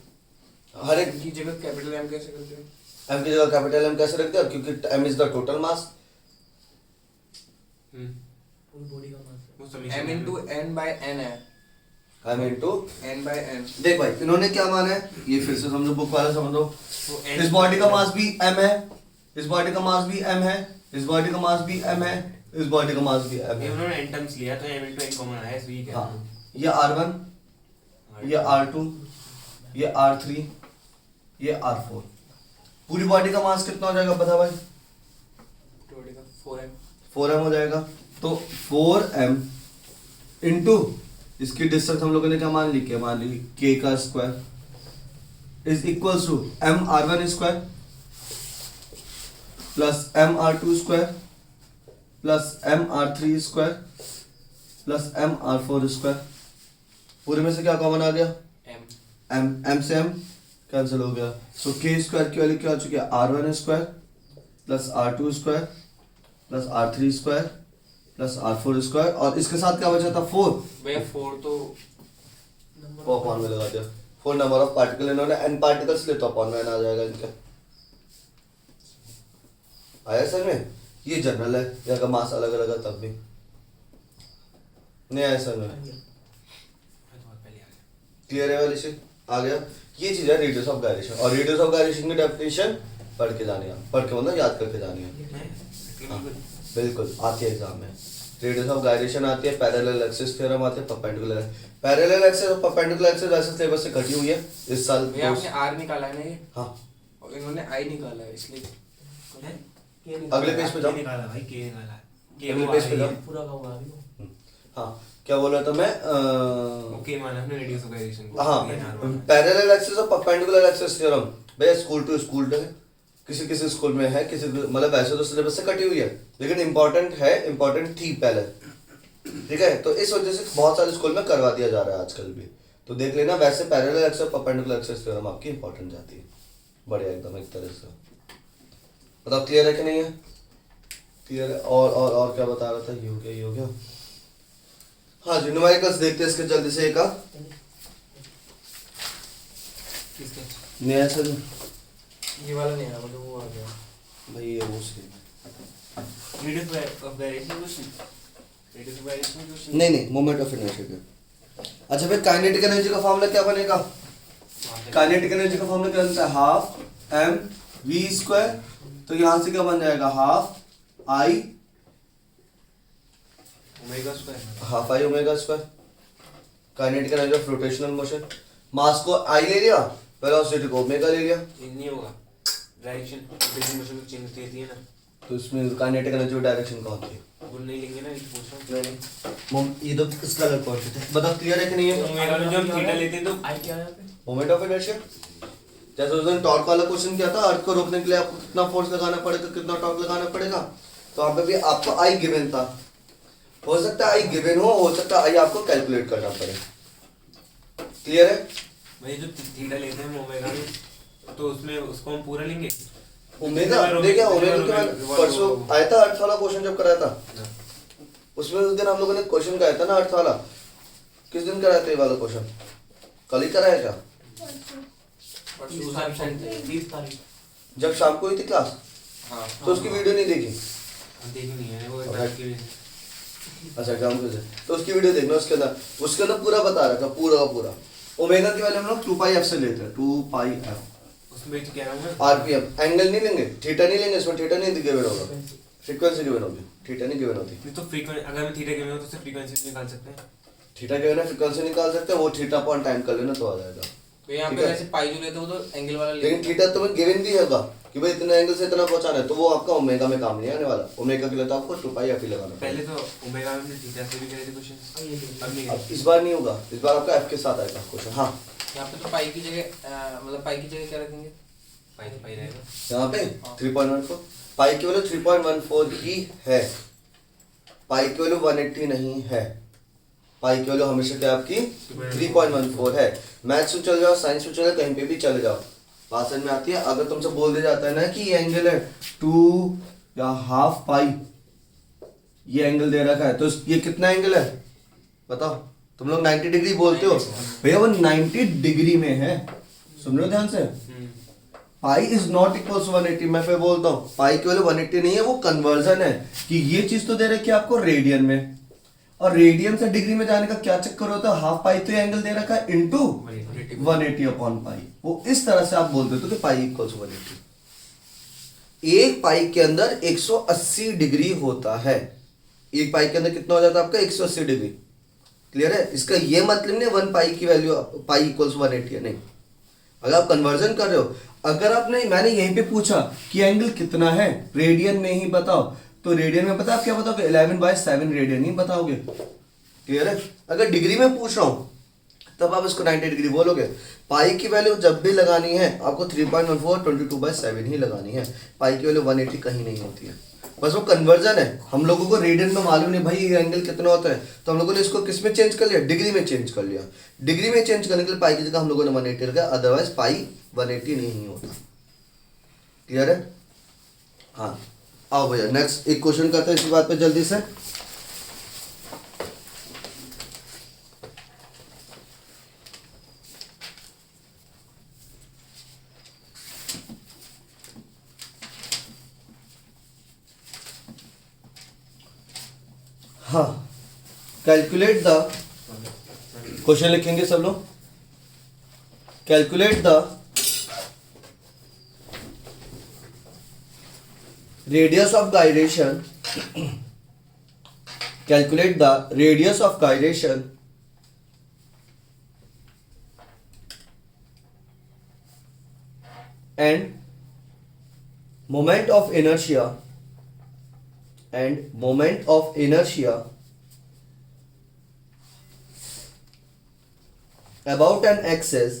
हर एक की जगह कैपिटल M कैसे करते हैं? एम की जगह कैपिटल एम कैसे रख दिया, क्योंकि M is the total mass. पूरी बॉडी का मास है। वो summation M into n by n है, M into n by n। देख भाई इन्होंने क्या माना है, ये फिर से समझो, बुक वाला समझो, तो इस बॉडी का मास भी m है, इस बॉडी का मास भी m है, इस बॉडी का मास भी m है, इस बॉडी का मास भी m ये है। उन्होंने n टर्म्स लिया तो m into n कॉमन आया, इसलिए क्या हाँ ये r1, ये r2, ये r3, ये r4, पूरी बॉडी का मास कितना हो जाएगा बता भाई, बॉडी का 4m। 4m हो जाएगा। तो 4m इंटू इसकी डिस्टेंस हम लोगों ने क्या मान ली, क्या मान ली, k का square is equals to m r1 square plus m r2 square plus m r3 square plus m r4 square. पूरे में से क्या कॉमन आ गया, m से m कैंसिल हो गया, सो k स्क्वायर की वैल्यू क्या हो चुकी है, r1 square plus r2 square plus r3 square plus r4 square, और इसके साथ क्या बचा था 4, भैया 4 तो वो अपॉन में लगा दिया, 4 नंबर ऑफ पार्टिकल, इन्होंने n पार्टिकल्स लिए तो अपॉन में n आ जाएगा इनका। आया सर में, ये जनरल है, या का मास अलग अलग है तब भी नहीं आया सर में, क्लियर है वाली चीज आ गया। ये चीज है रेडियस ऑफ गायरेशन, और रेडियस ऑफ गायरेशन की डेफिनेशन पढ़ के जानी है, पढ़ के मतलब याद करके जानी है। हाँ, बिल्कुल आती है एग्जाम में, रेडियस ऑफ गायरेशन आती है, पैरेलल एक्सिस थ्योरम आती है, परपेंडिकुलर पैरेलल एक्सिस और परपेंडिकुलर एक्सिस वैसे सिलेबस से कटी हुई है इस साल। भैया आपने r निकाला है ना ये, हाँ और इन्होंने i निकाला है, इसलिए अगले पेज पे जाओ, निकाला भाई, k निकाला k अगले पेज पे जाओ। पूरा का होगा अभी वो। हाँ क्या बोल रहा था मैं, ओके माना हमने रेडियस ऑफ गायरेशन को। हाँ पैरेलल एक्सिस और परपेंडिकुलर एक्सिस थ्योरम भैया स्कूल टू स्कूल है, किसी किसी स्कूल में है, किसी मतलब वैसे तो सिलेबस से कटी हुई है, लेकिन इंपॉर्टेंट है, इंपॉर्टेंट थी पहले, ठीक है, तो इस वजह से बहुत सारे स्कूल में करवा दिया जा रहा है आजकल भी, तो देख लेना। वैसे पैरेलल एक्सिस और परपेंडिकुलर एक्सिस थ्योरम आपकी इंपॉर्टेंट जाती है, बढ़िया एकदम एक तरह से। बताओ क्लियर है कि नहीं है, क्लियर है। और क्या बता रहा था, ये हो गया, ये हो गया। हाँ जी न्यूमेरिकल्स देखते हैं इसके जल्दी से एक नया सर ये वाला नहीं आया, मुझे वो आ गया भाई, ये वो से radius of gyration question, radius of gyration question नहीं मोमेंट ऑफ इनर्शिया का। अच्छा फिर काइनेटिक एनर्जी का फॉर्मूला क्या बनेगा, काइनेटिक एनर्जी का फॉर्मूला क्या होता है, हाफ एम वी स्क्वायर, तो यहां से क्या बन जाएगा, half I, omega square, half I omega square. Kinetic energy of rotational motion, mass को आई ले लिया, वेलोसिटी को ओमेगा ले लिया, ये नहीं होगा डायरेक्शन रोटेशन मोशन को चेंज होती है ना, तो इसमें काइनेटिक एनर्जी ऑफ डायरेक्शन कहाँ होती है? वो नहीं लेंगे ना, ये पूछ रहा हूँ। नहीं, ये तो इसका अलग कॉन्सेप्ट है, बताओ क्लियर है कि नहीं है? ओमेगा में जब हम थीटा लेते हैं तो आई क्या है यहाँ पे? मोमेंट ऑफ इनर्शिया, जैसे उस दिन टॉर्क वाला क्वेश्चन किया था, अर्थ को रोकने के लिए आपको कितना फोर्स लगाना पड़ेगा, कितना टॉर्क लगाना पड़ेगा, तो वहां पे भी आपको आई गिवन था। हो सकता है आई गिवन हो सकता है आई आपको कैलकुलेट करना पड़े। क्लियर है? भाई जो थीटा लेते हैं ओमेगा में, तो उसमें उसको हम पूरा लेंगे। ओमेगा देखिए, ओमेगा के बाद परसों आया था अर्थ वाला क्वेश्चन जब कराया था, उसमें उस दिन हम लोगों ने क्वेश्चन कराया था ना अर्थ वाला, किस दिन कराया था ये वाला क्वेश्चन? कल ही कराया क्या? परसों साहब सेंड थे। 30 तारीख। जब शाम को हुई थी क्लास, हाँ तो उसकी वीडियो नहीं देखी? देखी नहीं है वो Okay. की अच्छा एग्जाम के लिए तो उसकी वीडियो देखना, उसके अंदर पूरा बता रहा था, पूरा का पूरा। ओमेगा की वैल्यू हम लोग 2 पाई एफ से लेते हैं, 2 पाई एफ उसमें तो कह रहा हूँ मैं आरपीएम। एंगल नहीं लेंगे, थीटा नहीं लेंगे, इसमें थीटा नहीं गिवन होगा, फ्रीक्वेंसी गिवन होगी, थीटा नहीं गिवन होती। नहीं तो फ्रीक्वेंसी, अगर मैं थीटा के में हो तो उससे फ्रीक्वेंसी निकाल सकते हैं। थीटा गिवन है, फ्रीक्वेंसी निकाल सकते हैं, वो थीटा अपॉन टाइम कर लेना तो आ जाएगा। तो यहाँ ठीक पे है। वैसे पाई जो लेते हो तो एंगल वाला लेकिन लेते थीटा तुम्हें गिवन भी होगा कि भाई इतना एंगल से इतना पहुंचाना है, तो वो आपका ओमेगा में काम नहीं आने वाला। ओमेगा के लिए तो आपको 2 पाई एफ ही लगाना पहले पड़ेगा। तो ओमेगा में थीटा से भी करे थे क्वेश्चन, अब नहीं अब करे। इस बार नहीं होगा, इस बार आपका एफ के साथ आएगा क्वेश्चन। हाँ यहाँ पे तो पाई की जगह मतलब पाई की जगह क्या रखेंगे? पाई तो पाई रहेगा। यहाँ पे हाँ। 3.14, पाई की वैल्यू 3.14 ही है, पाई की वैल्यू 180 नहीं है। पाई की वैल्यू हमेशा क्या आपकी 3.14 है। मैथ्स में चले जाओ, साइंस में चले जाओ, कहीं पे भी चले जाओ, बात समझ में आती है। अगर तुमसे बोल दिया जाता है ना कि ये एंगल है 2 या हाफ पाई, ये एंगल दे रखा है, तो ये कितना एंगल है बताओ? तुम लोग 90 डिग्री बोलते हो भैया, वो 90 डिग्री में है, सुन रहे हो ध्यान से? Pi is not equal to 180। मैं फिर बोलता हूँ पाई की वैल्यू 180 नहीं है, वो कन्वर्जन है कि ये चीज तो दे रखी है आपको रेडियन में, और रेडियन से डिग्री में जाने का क्या चक्कर होता है? हाफ पाई तो एंगल दे रखा है इंटू 180 अपॉन पाई, वो इस तरह से आप बोल देते हो कि पाई इक्वल टू 180। एक पाई के अंदर 180 डिग्री होता है, एक पाई के अंदर कितना हो जाता है आपका? 180 डिग्री। क्लियर है? इसका ये मतलब नहीं 1 पाई की वैल्यू पाई इक्वल्स 180 है, नहीं। अगर आप कन्वर्जन कर रहे हो, अगर आपने मैंने यहीं पे पूछा कि एंगल कितना है रेडियन में ही बताओ, तो रेडियन में पता आप क्या बताओगे? 11/7 रेडियन ही बताओगे। क्लियर है? अगर डिग्री में पूछ रहा हूं तब आप इसको 90 डिग्री बोलोगे। पाई की वैल्यू जब भी लगानी है आपको 3.14 22/7 ही लगानी है, पाई की वैल्यू 180 कहीं नहीं होती है, बस वो कन्वर्जन है। हम लोगों को रेडियन में मालूम नहीं भाई ये एंगल कितना होता है, तो हम लोगों ने इसको किस में चेंज कर लिया? डिग्री में चेंज कर लिया। डिग्री में चेंज करने के लिए पाई की जगह हम लोगों ने 180 रखा, अदरवाइज पाई 180 नहीं होता। क्लियर है? हाँ आओ भैया नेक्स्ट एक क्वेश्चन करते हैं इसी बात पे जल्दी से। हाँ कैलकुलेट द, क्वेश्चन लिखेंगे सब लोग। Calculate the radius of gyration, calculate the radius of gyration and moment of inertia about an axis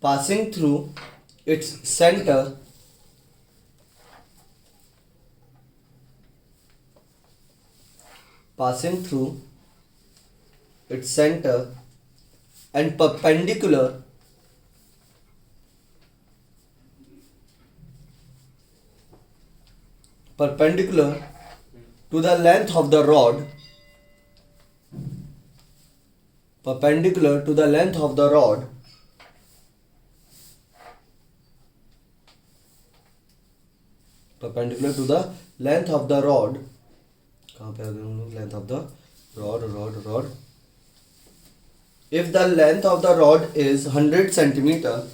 passing through its center and perpendicular to the length of the rod, perpendicular to the length of the rod कहाँ पे आ गए हम लोग? Length of the rod if the length of the rod is 100 centimetre,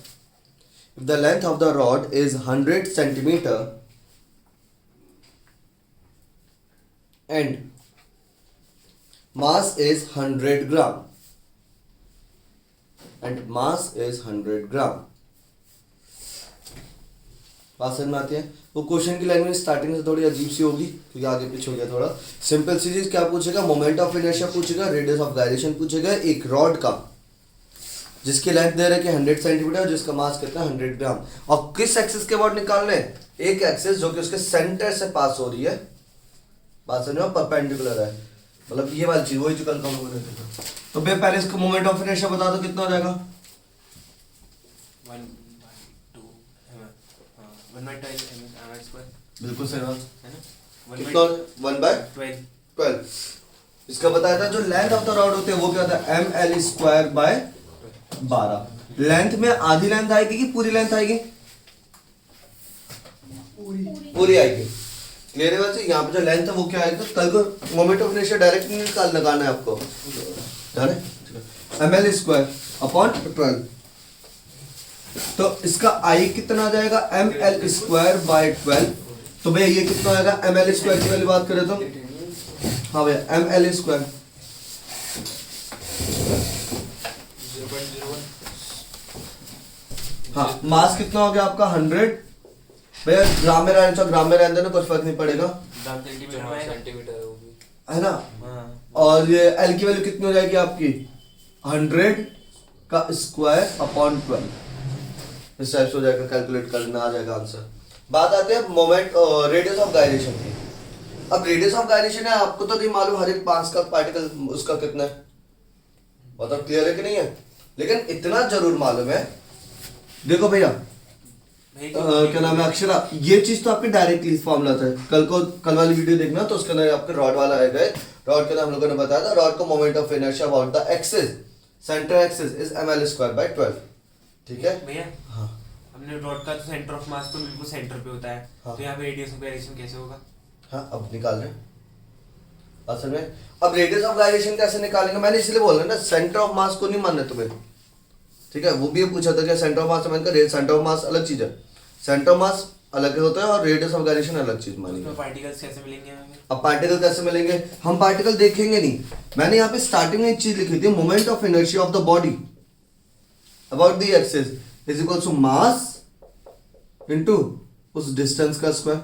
if the length of the rod is 100 centimeter and mass is 100 gram बात समझ में आती है? वो क्वेश्चन की लैंग्वेज स्टार्टिंग से थोड़ी अजीब सी होगी क्योंकि आगे पीछे हो गया थोड़ा। सिंपल सी चीज क्या पूछेगा? मोमेंट ऑफ इनर्शिया पूछेगा, रेडियस ऑफ गायरेशन पूछेगा एक रॉड का जिसकी लेंथ दे रहे कि 100 सेंटीमीटर, जिसका मास कितना है 100 ग्राम। और किस एक्सिस के अबाउट निकालने? एक एक्सिस जो कि उसके सेंटर से पास हो रही है, बात समझो, परपेंडिकुलर है, मतलब ये वाली चीज वही जो कल का हम लोगों ने देखा। तो भैया पहले इसका मोमेंट ऑफ इनर्शिया बता दो कितना हो जाएगा? 1/12 बिल्कुल सही बात है ना? कितना? 1/12। इसका बताया था जो लेंथ ऑफ द रॉड होते हैं वो क्या होता है? ml²/12। लेंथ में आधी लेंथ आएगी कि पूरी लेंथ आएगी? पूरी आएगी। क्लियर है बात? यहाँ पे जो लेंथ है वो क्या आएगा? कल को मोमेंट ऑफ इनर्शिया डायरेक्ट लगाना है आपको, ml²/12। तो इसका I कितना आ जाएगा? ml²/12। तो भैया ये कितना आएगा? ml² की वाली बात करें तो हाँ भैया ml²। 0.01 हाँ मास कितना हो गया आपका? 100। भैया ग्राम में रहने तो ग्राम में रहने देना, कुछ फर्क नहीं पड़ेगा, सेंटीमीटर है वो भी। है ना? हाँ। और ये एल की वैल्यू कितनी हो जाएगी आपकी? 100/12। इस टाइप से हो जाएगा, कैलकुलेट करना आ जाएगा आंसर। बात आती है मोमेंट रेडियस ऑफ गायरेशन की। अब रेडियस ऑफ गायरेशन है, आपको तो नहीं मालूम हर एक पास का पार्टिकल उसका कितना है, मतलब क्लियर है कि नहीं है? लेकिन इतना जरूर मालूम है, देखो भैया क्या नाम है, अक्षरा, ये चीज तो आपके डायरेक्टली फॉर्मूला था। कल वाली वीडियो देखना तो उसके अंदर आपके रॉड वाला आएगा। रॉड के नाम हम लोगों ने बताया था, रॉड का moment of inertia about the axis, centre axis is ml²/12। ठीक है भैया? हाँ हमने रॉड का तो सेंटर ऑफ मास तो बिल्कुल सेंटर पे होता है, हाँ। तो यहाँ पे रेडियस ऑफ गायरेशन कैसे होगा? हाँ अब निकाल रहे हैं असल में। अब रेडियस ऑफ गायरेशन कैसे निकालेंगे? मैंने इसलिए बोल रहा ना, सेंटर ऑफ मास को नहीं मानना तुम्हें, ठीक है? वो भी ये पूछा था कि सेंटर ऑफ मास, मैंने सेंटर ऑफ मास अलग चीज है, सेंटर ऑफ मास अलग होता है और रेडियस ऑफ गायरेशन अलग चीज मानेंगे। उसमें पार्टिकल्स कैसे मिलेंगे हमें? अब पार्टिकल कैसे मिलेंगे? हम पार्टिकल देखेंगे नहीं। मैंने यहाँ पे स्टार्टिंग में एक चीज लिखी थी, moment of inertia of the body about the axis is equal to mass into उस डिस्टेंस का स्क्वायर।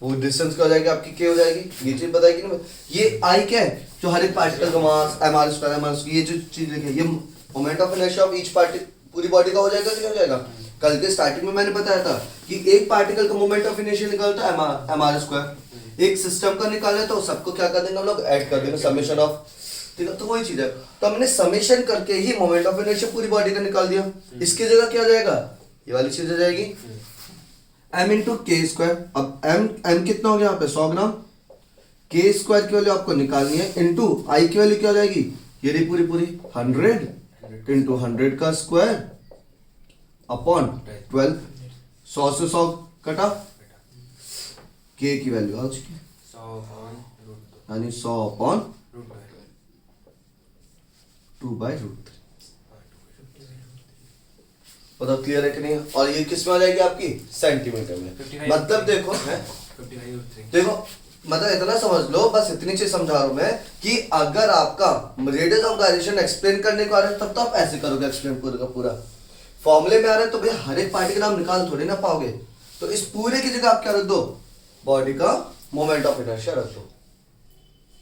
वो डिस्टेंस क्या हो जाएगी आपकी? के हो जाएगी। ये चीज बताएगी ना, ये आई क्या है? जो हर एक पार्टिकल का मास mr², ये जो चीज लिखी है, ये moment of inertia of each particle पूरी बॉडी का हो जाएगा कि हो जाएगा? कल के स्टार्टिंग में मैंने बताया था कि एक पार्टिकल का मोमेंट ऑफ इनर्शिया निकालता है mr², एक सिस्टम का निकालना तो सबको क्या कर देंगे हम लोग? ऐड कर देंगे, समेशन ऑफ, ठीक है? तो वही चीज है, तो हमने समेशन करके ही मोमेंट ऑफ इनर्शिया पूरी बॉडी का निकाल दिया। इसकी जगह क्या आ जाएगा? ये वाली चीज आ जाएगी m इंटू k²। अब m कितना हो गया यहाँ पे? 100 ग्राम। k² की वैल्यू आपको निकालनी है, इंटू I की वैल्यू क्या हो जाएगी? ये रही पूरी 100 इंटू 100 का स्क्वायर अपॉन 12। 100 से 100 कटा, k की वैल्यू आ चुकी है, 100/√2 यानी 100/2/√3। मतलब क्लियर है कि नहीं? और ये किस में आ जाएगी आपकी? सेंटीमीटर में। 55 मतलब देखो है, 55/√3। देखो मतलब इतना समझ लो, बस इतनी चीज समझा रहा हूं मैं कि अगर आपका रेडियस ऑफ गायरेशन एक्सप्लेन करने को आ रहा है तब तो आप ऐसे करोगे एक्सप्लेन पूरा का पूरा। फॉर्मूले में आ रहा है तो भैया हर एक पार्टी का नाम निकाल थोड़ी ना पाओगे, तो इस पूरे की जगह आप क्या रख दो? बॉडी का मोमेंट ऑफ इनर्शिया रख दो।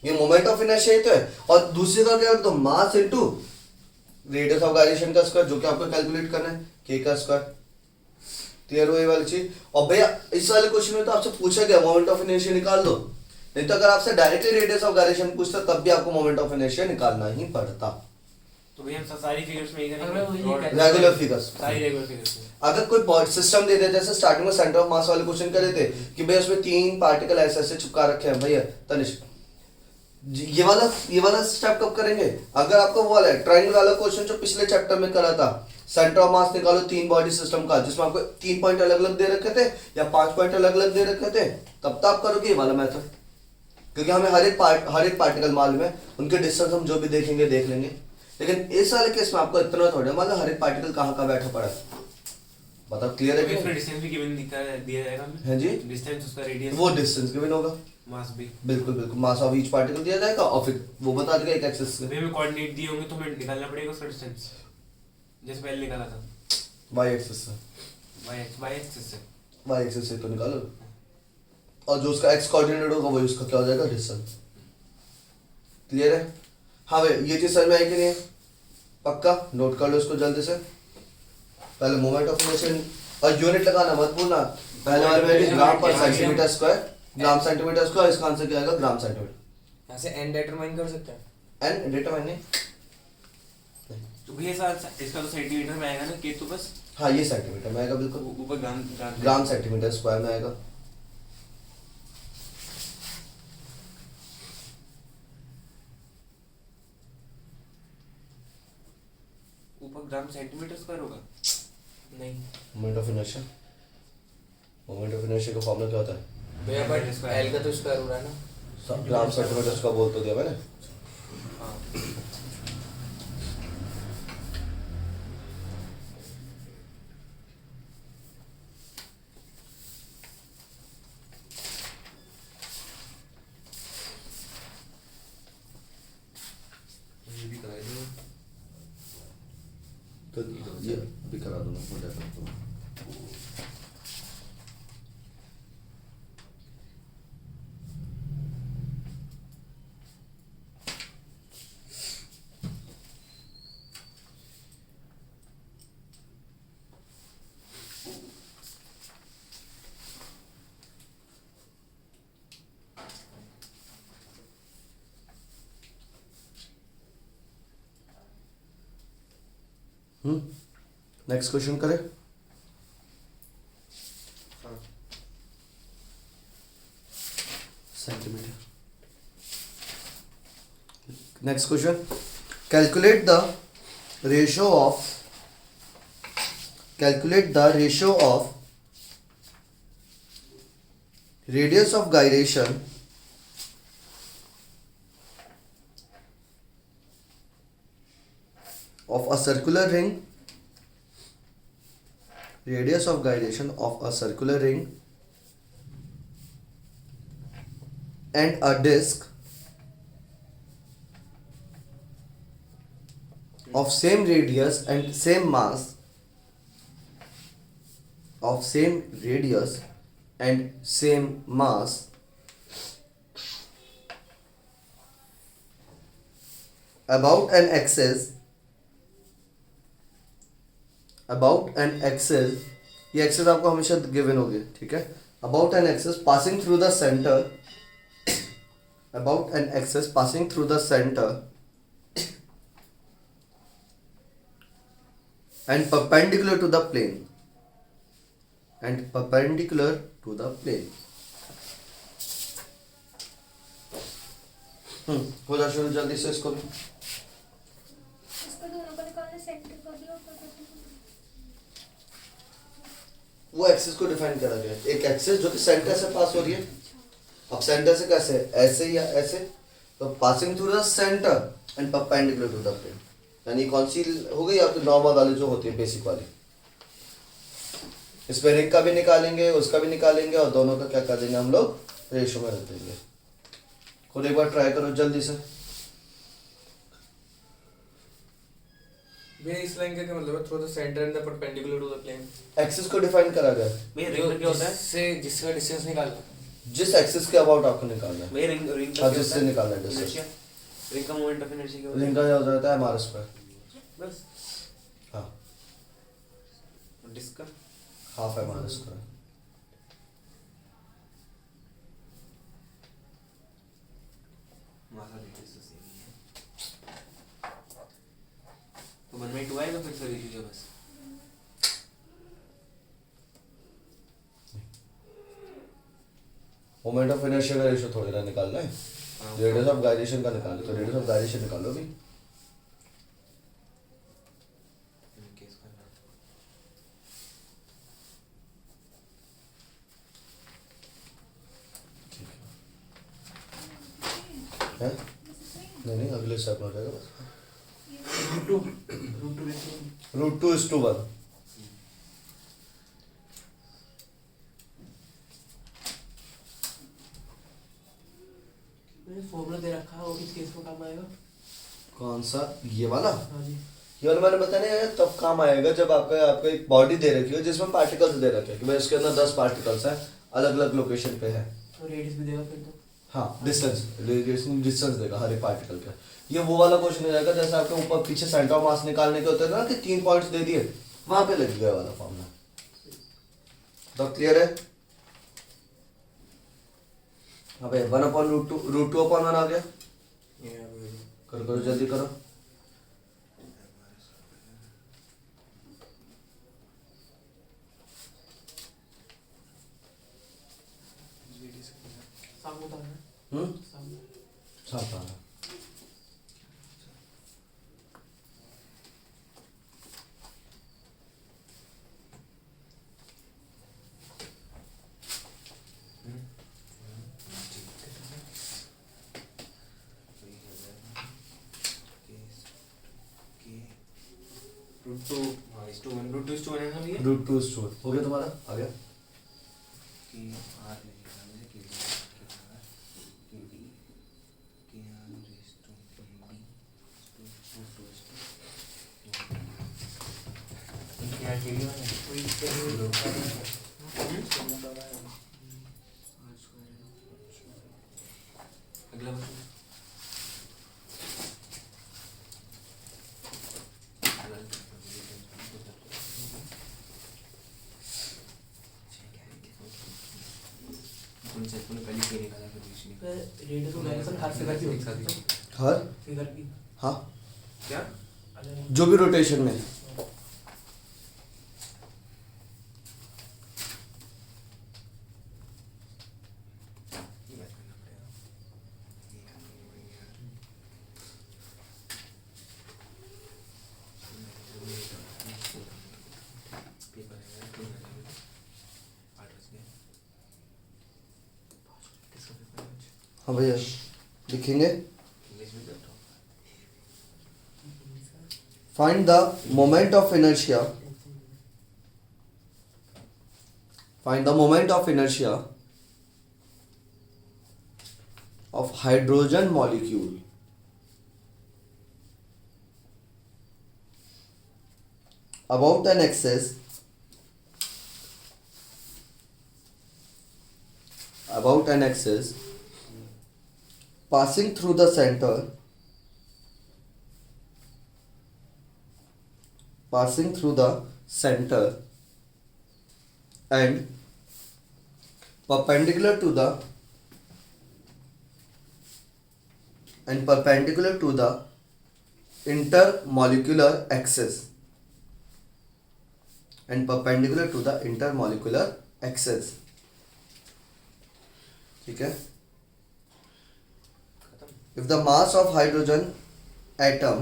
ये मोमेंट ऑफ इनर्शिया ही तो है, और दूसरी का क्या रख दो? Mass into radius of gyration का स्क्वायर, जो कि आपको कैलकुलेट करना है, के का स्क्वायर। क्लियर हो ये वाली चीज? और भैया इस वाले क्वेश्चन में तो आपसे पूछा गया मोमेंट ऑफ इनर्शिया निकाल दो, नहीं तो अगर आपसे डायरेक्टली रेडियस ऑफ गायरेशन पूछता तब भी आपको मोमेंट ऑफ इनर्शिया निकालना ही पड़ता। तो भैया हम सारी फिगर्स में ही अगर मैं वही करेंगे, कहता- रेगुलर फिगर्स, सारी रेगुलर फिगर्स में। अगर कोई सिस्टम दे देते, जैसे स्टार्टिंग में सेंटर ऑफ मास वाले क्वेश्चन करे थे कि भैया उसमें 3 पार्टिकल ऐसे ऐसे चिपका रखे हैं, भैया तनिष्क ये वाला स्टेप कब करेंगे? अगर आपको वो वाला ट्रायंगल वाला क्वेश्चन जो पिछले चैप्टर में करा था, सेंटर ऑफ मास निकालो 3 बॉडी सिस्टम का, जिसमें आपको 3 पॉइंट अलग अलग दे रखे थे या 5 पॉइंट अलग अलग दे रखे थे, तब तो आप करोगे ये वाला मेथड। क्योंकि हमें हर एक पार्टिकल मालूम है, उनके डिस्टेंस हम जो भी देखेंगे देख लेंगे। लेकिन इस वाले केस में आपको इतना थोड़ा है, मतलब हर एक पार्टिकल कहाँ कहाँ बैठा पड़ा है, बताओ क्लियर है कि इसमें नहीं? डिस्टेंस भी गिवन दिया जाएगा हमें। है जी, डिस्टेंस, उसका रेडियस, वो डिस्टेंस गिवन होगा, मास भी। बिल्कुल बिल्कुल, मास ऑफ ईच पार्टिकल दिया जाएगा और फिर वो बता देगा एक एक्सिस से, अभी हमें कोऑर्डिनेट दिए होंगे तो हमें निकालना पड़ेगा उसका डिस्टेंस, जैसे पहले निकाला था वाई एक्सिस से, वाई एक्सिस से। वाई एक्सिस से तो निकालो, और जो उसका एक्स कोऑर्डिनेट होगा वही उसका क्या हो जाएगा, डिस्टेंस। क्लियर है? हाँ भाई, ये चीज समझ में आई कि नहीं? पक्का नोट कर लो इसको जल्दी से। पहले मोमेंट ऑफ इनर्शिया, और यूनिट लगाना मत भूलना, पहले वाले में ग्राम पर centimetre square, gram centimetre square, इसका आंसर क्या आएगा, ग्राम सेंटीमीटर। यहाँ से n डिटरमाइन कर सकते हैं। एन डेटा मैंने, तो भैया इसका तो सेंटीमीटर में आएगा ना के, तो बस हाँ ये सेंटीमीटर में आएगा बिल्कुल, ऊपर ग्राम ग्राम सेंटीमीटर स्क्वायर में आएगा। ऊपर ग्राम सेंटीमीटर स्क्वायर होगा। नहीं moment of inertia, moment of inertia का फॉर्मूला क्या होता है? भैया बट l का तो स्क्वायर हो रहा है ना। ग्राम सेंटीमीटर का बोल तो दिया मैंने। हाँ ये भी करा दो। तो ये भी करा दूंगा, हो जाएगा। नेक्स्ट क्वेश्चन करें। Centimetre. Next question, calculate the ratio of radius of gyration of a circular ring, radius of gyration of a circular ring and a disc of same radius and same mass, of same radius and same mass about an axis, ये axis आपको हमेशा given होगी, ठीक है। About an axis passing through the centre, and perpendicular to the plane, हो जा शुरू जल्दी से इसको भी। इसको दोनों को निकालना, सेंटर को भी और परपेंडिकुलर। वो एक्सिस को डिफाइन करा गया है, एक एक्सिस जो कि सेंटर से पास हो रही है। अब सेंटर से कैसे, ऐसे या ऐसे, तो passing through the centre and perpendicular to the plane, यानी कौन सी हो गई आपकी नॉर्मल वाली जो होती है बेसिक वाली। इसमें रिंग का भी निकालेंगे, उसका भी निकालेंगे, और दोनों का क्या कर देंगे हम लोग, रेशो में रख देंगे। खुद एक बार ट्राई करो जल्दी से। भैया इस लाइन का क्या मतलब है, through the centre and the perpendicular to the plane? Axis को डिफाइन करा गया है, भैया रिंग का क्या होता है? जिससे जिसका डिस्टेंस निकालना। जिस एक्सिस के अबाउट आपको निकालना है, भैया रिंग का हाँ, क्या जिससे होता है? निकालना है डिस्टेंस। इनर्शिया, रिंग का मोमेंट ऑफ इनर्शिया क्या होता है? रिंग का क्या हो जाता है, हमारा स्क्वायर, बस। हाँ डिस्क का हाफ है हमारा स्क्वायर। मास ऑफ रेडियस तो सेम ही है, तो 1/2 आएगा फिर से रेशियो बस। मोमेंट ऑफ इनर्शिया का रेशियो थोड़ी ना निकालना है, रेडियस ऑफ गायरेशन का निकालो, तो रेडियस ऑफ गायरेशन निकालो भी। केस का नाम। है नहीं अगले स्टेप में हो जाएगा बस रूट 2:1 मैंने फॉर्मूला दे रखा है वो किस केस में काम आएगा? कौन सा ये वाला हाँ जी। ये वाला मैंने बताया नहीं है तब काम आएगा जब आपको एक बॉडी दे रखी हो जिसमें पार्टिकल्स दे रखे हैं कि भाई इसके अंदर 10 पार्टिकल्स हैं अलग अलग लोकेशन पे है और रेडियस भी देगा फिर तो। हाँ डिस्टेंस देगा हर एक पार्टिकल का ये वो वाला क्वेश्चन हो जाएगा जैसे आपके ऊपर पीछे सेंटर ऑफ मास निकालने के होते हैं ना कि 3 पॉइंट्स दे दिए वहां पे लग गया वाला फॉर्मूला तो क्लियर है अबे 1/√2 आ गया करो जल्दी करो सामने उतारना है। सामने। साफ आ रहा √2:1 हो गया तुम्हारा आ गया अगला रेडियस और डायरेक्शन हर फिगर की होती है। हर फिगर की। हाँ क्या अलग जो भी रोटेशन में हाँ भैया लिखेंगे find the moment of inertia of hydrogen molecule about an axis passing through the center and perpendicular to the intermolecular axis ठीक है if the mass of hydrogen atom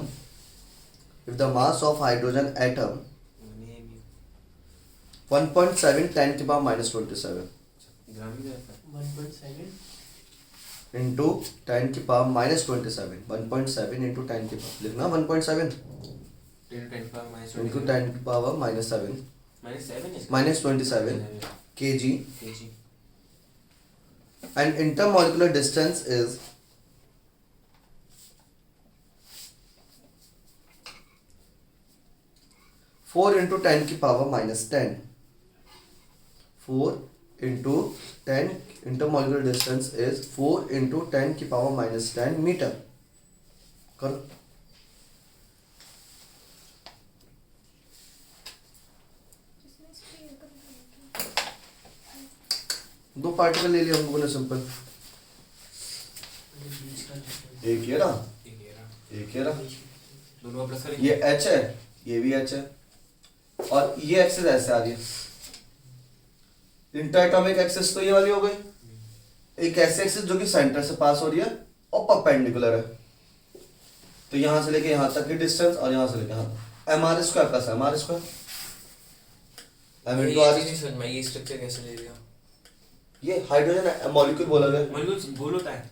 1.7 10 to the power minus 27 1.7 into 10 की power minus 27 1.7 into 10 की power लिखना 1.7 into 10 की power minus 7 minus 27 kg and intermolecular distance is 4 into 10 की power minus 10 4 into 10 intermolecular distance is 4 into 10 की power minus 10 metre करो जिसमें sphere का दो पार्टिकल ले लिया हम लोगों ने सिंपल एक ये रहा दोनों प्लस करेंगे ये H है ये भी H है और ये एक्सिस ऐसे आ रही है इंटरएटॉमिक एक्सिस तो ये वाली हो गई एक ऐसी एक्सिस जो कि सेंटर से पास हो रही है और परपेंडिकुलर है तो यहां से लेके यहां तक की डिस्टेंस और यहां से लेके यहां mr square plus mr square m into r समझ में ये स्ट्रक्चर कैसे ले लिया ये हाइड्रोजन मॉलिक्यूल बोला गया मॉलिक्यूल्स गोल होता है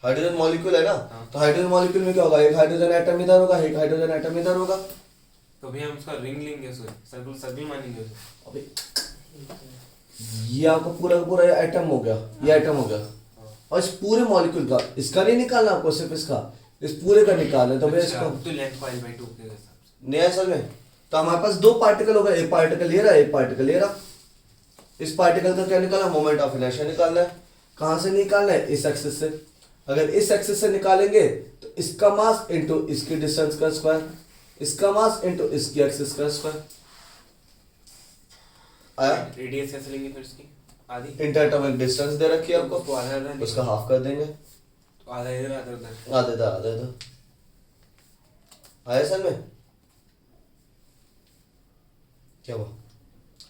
हाइड्रोजन मॉलिक्यूल है ना, हाँ। तो हाइड्रोजन मॉलिक्यूल में क्या होगा, एक हाइड्रोजन एटम इधर होगा, एक हाइड्रोजन एटम इधर होगा। तो भैया हम उसका रिंग लेंगे, उसे सर्कल सर्कल मानेंगे उसे। अबे ये आपका पूरा का पूरा एटम हो गया, ये एटम हो गया, और इस पूरे मॉलिक्यूल का, इसका नहीं निकालना आपको, सिर्फ इसका, इस पूरे का निकालना है। तो भैया अच्छा, इसको तो लेंथ पाई बाई 2 के हिसाब से। नहीं असल में तो हमारे पास दो पार्टिकल होगा, एक पार्टिकल ये रहा, एक पार्टिकल ये रहा। इस पार्टिकल का क्या निकालना, मोमेंट ऑफ इनर्शिया निकालना है। कहां से निकालना है, इस एक्सिस से। अगर इस एक्सिस से निकालेंगे तो इसका मास इनटू इसकी डिस्टेंस का स्क्वायर, इसका मास इनटू इसकी एक्सिस का स्क्वायर आया। रेडियस कैसे लेंगे फिर इसकी? आधी इंटरएटॉमिक डिस्टेंस दे रखी है उसको आपको, आधा आधा लेंगे। उसका हाफ कर देंगे, तो आधा इधर आधा उधर। आधे था आधे था। आया सर में क्या हुआ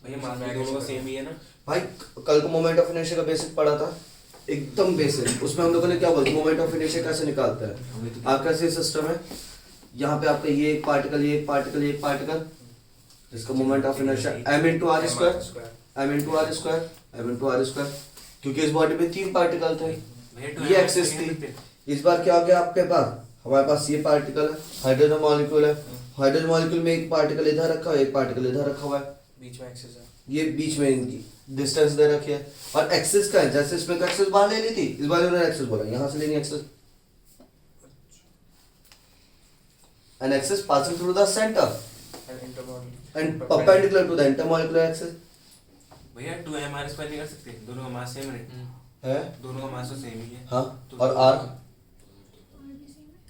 भैया मास भी दोनों का सेम ही है ना? भाई? कल को मोमेंट ऑफ इनर्शिया का बेसिक पढ़ा था, एकदम बेसिक। उसमें हम लोगों ने क्या बोला, मोमेंट ऑफ इनर्शिया कैसे निकालते हैं। आपका ये सिस्टम है, यहाँ पे आपका ये एक पार्टिकल, ये एक पार्टिकल, ये एक पार्टिकल, जिसका moment of inertia m into R square, m into R square, m into R square, क्योंकि इस बॉडी में 3 पार्टिकल थे, ये एक्सिस थी। इस बार क्या हो गया आपके पास, हमारे पास ये पार्टिकल है, हाइड्रोजन मॉलिक्यूल है, हाइड्रोजन मॉलिक्यूल में एक पार्टिकल इधर रखा हुआ है, एक पार्टिकल इधर रखा हुआ है, बीच में एक्सेस है। ये बीच में इनकी डिस्टेंस दे रखी है। और एक्सिस का है, जैसे इसमें तो एक्सिस बाहर ले ली थी, इस बार उन्होंने एक्सिस बोला, यहाँ से लेनी axis. An axis passing through the centre and perpendicular to the intermolecular axis भैया 2mr स्क्वायर नहीं कर सकते? दोनों का मास सेम है, है। दोनों का मास तो सेम ही है। हाँ, तो और आर,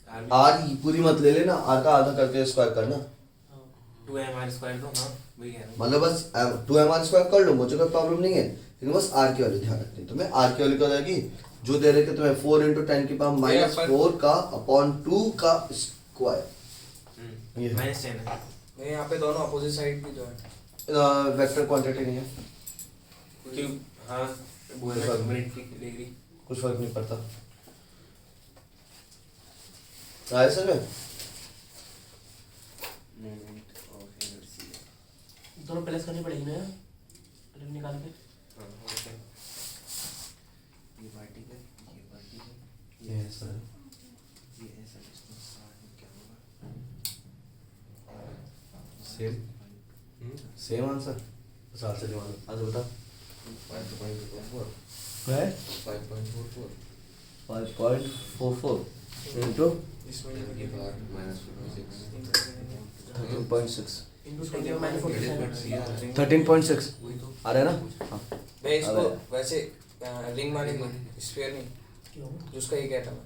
R भी आर पूरी मत ले लेना, आर का आधा करके स्क्वायर करना, 2mr स्क्वायर तो हाँ वही कह रहा हूँ। मतलब बस 2mr स्क्वायर कर लो, मुझे कोई प्रॉब्लम नहीं है, लेकिन बस आर की वैल्यू ध्यान रखनी। तुम्हें आर की वैल्यू क्या रहेगी, जो दे रखे तुम्हें 4 इंटू 10 की पावर माइनस 4 का अपॉन 2 का स्क्वायर, ये है। माइनस 10 है। नहीं, यहाँ पे दोनों अपोजिट साइड भी जो है वेक्टर क्वांटिटी नहीं है, क्यों? हाँ वो है ना, मिनट की डिग्री। कुछ फर्क नहीं पड़ता। आया सर में मोमेंट ऑफ इनर्शिया। दोनों प्लस करनी पड़ेगी ना रिंग निकाल के। हाँ, ओके। ये पार्टिकल, ये है सर, ये ऐसा इसमें साथ में क्या सेम सेम आंसर, उस आंसर के बाद आज बता 5.44 है 5.44 5.44 इंटू इसमें ये बार -6 13.6 इनटू 10 के माइनस 47 13.6 आ रहा है ना। हाँ मैं इसको अबे। वैसे रिंग मानेंगे, स्फीयर नहीं, क्यों? जिसका एक एटम है।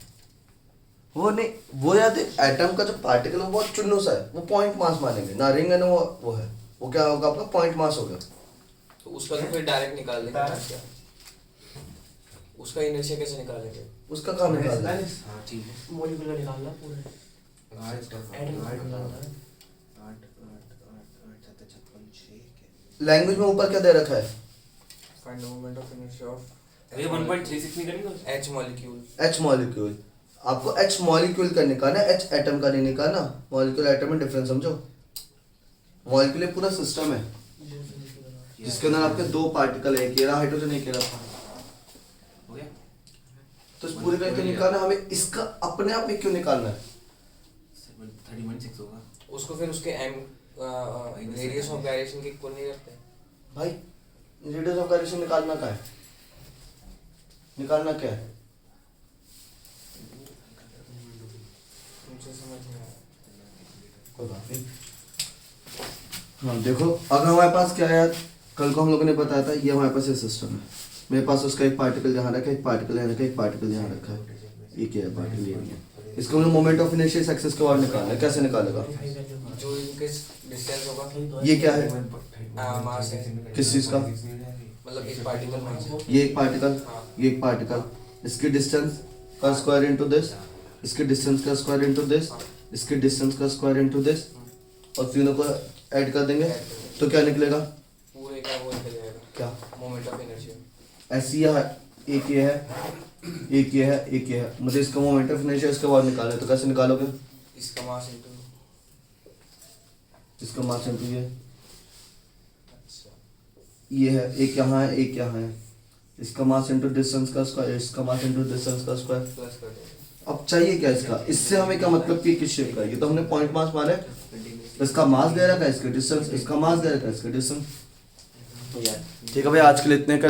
वो नहीं, वो याद है एटम का जो पार्टिकल है वो बहुत चुन्नू सा है, वो पॉइंट मास मानेंगे ना, रिंग है ना वो है, वो क्या होगा आपका पॉइंट मास होगा। तो उसका तो फिर डायरेक्ट निकाल लेंगे ना क्या? उसका इनर्शिया कैसे निकालेंगे? उसका काम निकालना है। हाँ ठीक है। मॉलिक्यूल का निकालना पूरा 8 का एटम का निकालना है। 8 56 लैंग्वेज में ऊपर क्या दे रखा है, find the moment of inertia of ये 1.36 नहीं करेंगे? H molecule. H molecule. आपको एच मॉलिक्यूल का निकालना है, एच एटम का नहीं निकालना। मॉलिक्यूल एटम में डिफरेंस समझो। मॉलिक्यूल एक पूरा सिस्टम है जिसके अंदर आपके 2 पार्टिकल है, एक ये रहा हाइड्रोजन, एक ये रहा। हो गया? तो इस पूरे का क्यों निकालना, हमें इसका अपने आप में क्यों निकालना है। 30.6 होगा। उसको फिर उसके एम रेडियस ऑफ गायरेशन के इक्वल नहीं करते? भाई रेडियस ऑफ गायरेशन निकालना क्या है, निकालना क्या है। मुझे समझ नहीं आया। कोई बात नहीं। हाँ देखो, अगर हमारे पास क्या है यार, कल को हम लोगों ने बताया था, ये हमारे पास ये सिस्टम है, मेरे पास उसका एक पार्टिकल यहाँ रखा है, एक पार्टिकल यहाँ रखा है, एक पार्टिकल यहाँ रखा है, ये क्या है पार्टिकल, ये नहीं है। इसको हमने मोमेंट ऑफ इनर्शिया एक्सिस के बाद निकालना है, कैसे निकालेगा। जो इनके डिस्टेंस होगा ये क्या है, मास है, किस चीज का, मतलब एक पार्टिकल मास है। ये एक पार्टिकल, ये एक पार्टिकल, इसकी डिस्टेंस का स्क्वायर इनटू दिस, इसके डिस्टेंस का स्क्वायर इनटू दिस, इसके डिस्टेंस का स्क्वायर इनटू दिस, और तीनों को ऐड कर देंगे तो क्या निकलेगा, पूरे का वो निकल जाएगा क्या मोमेंट ऑफ इनर्शिया। ऐसी है, एक ये है, एक ये है, एक ये है, मुझे इसका मोमेंट ऑफ इनर्शिया इसके बाद निकालना है, तो कैसे निकालोगे। इसका मास इनटू इसका मास इनटू ये, अच्छा ये है, एक यहाँ है, एक यहाँ है, इसका मास इंटू डिस्टेंस का स्क्वायर, इसका मास इंटू डिस्टेंस का स्क्वायर। प्लस कर दो अब चाहिए क्या इसका, इससे हमें क्या मतलब कि किस शेप का है? ये तो हमने पॉइंट मास मारे, इसका मास दे रखा है, इसका डिस्टेंस, इसका मास दे रखा है, इसका डिस्टेंस। ठीक है भाई, आज के लिए इतने का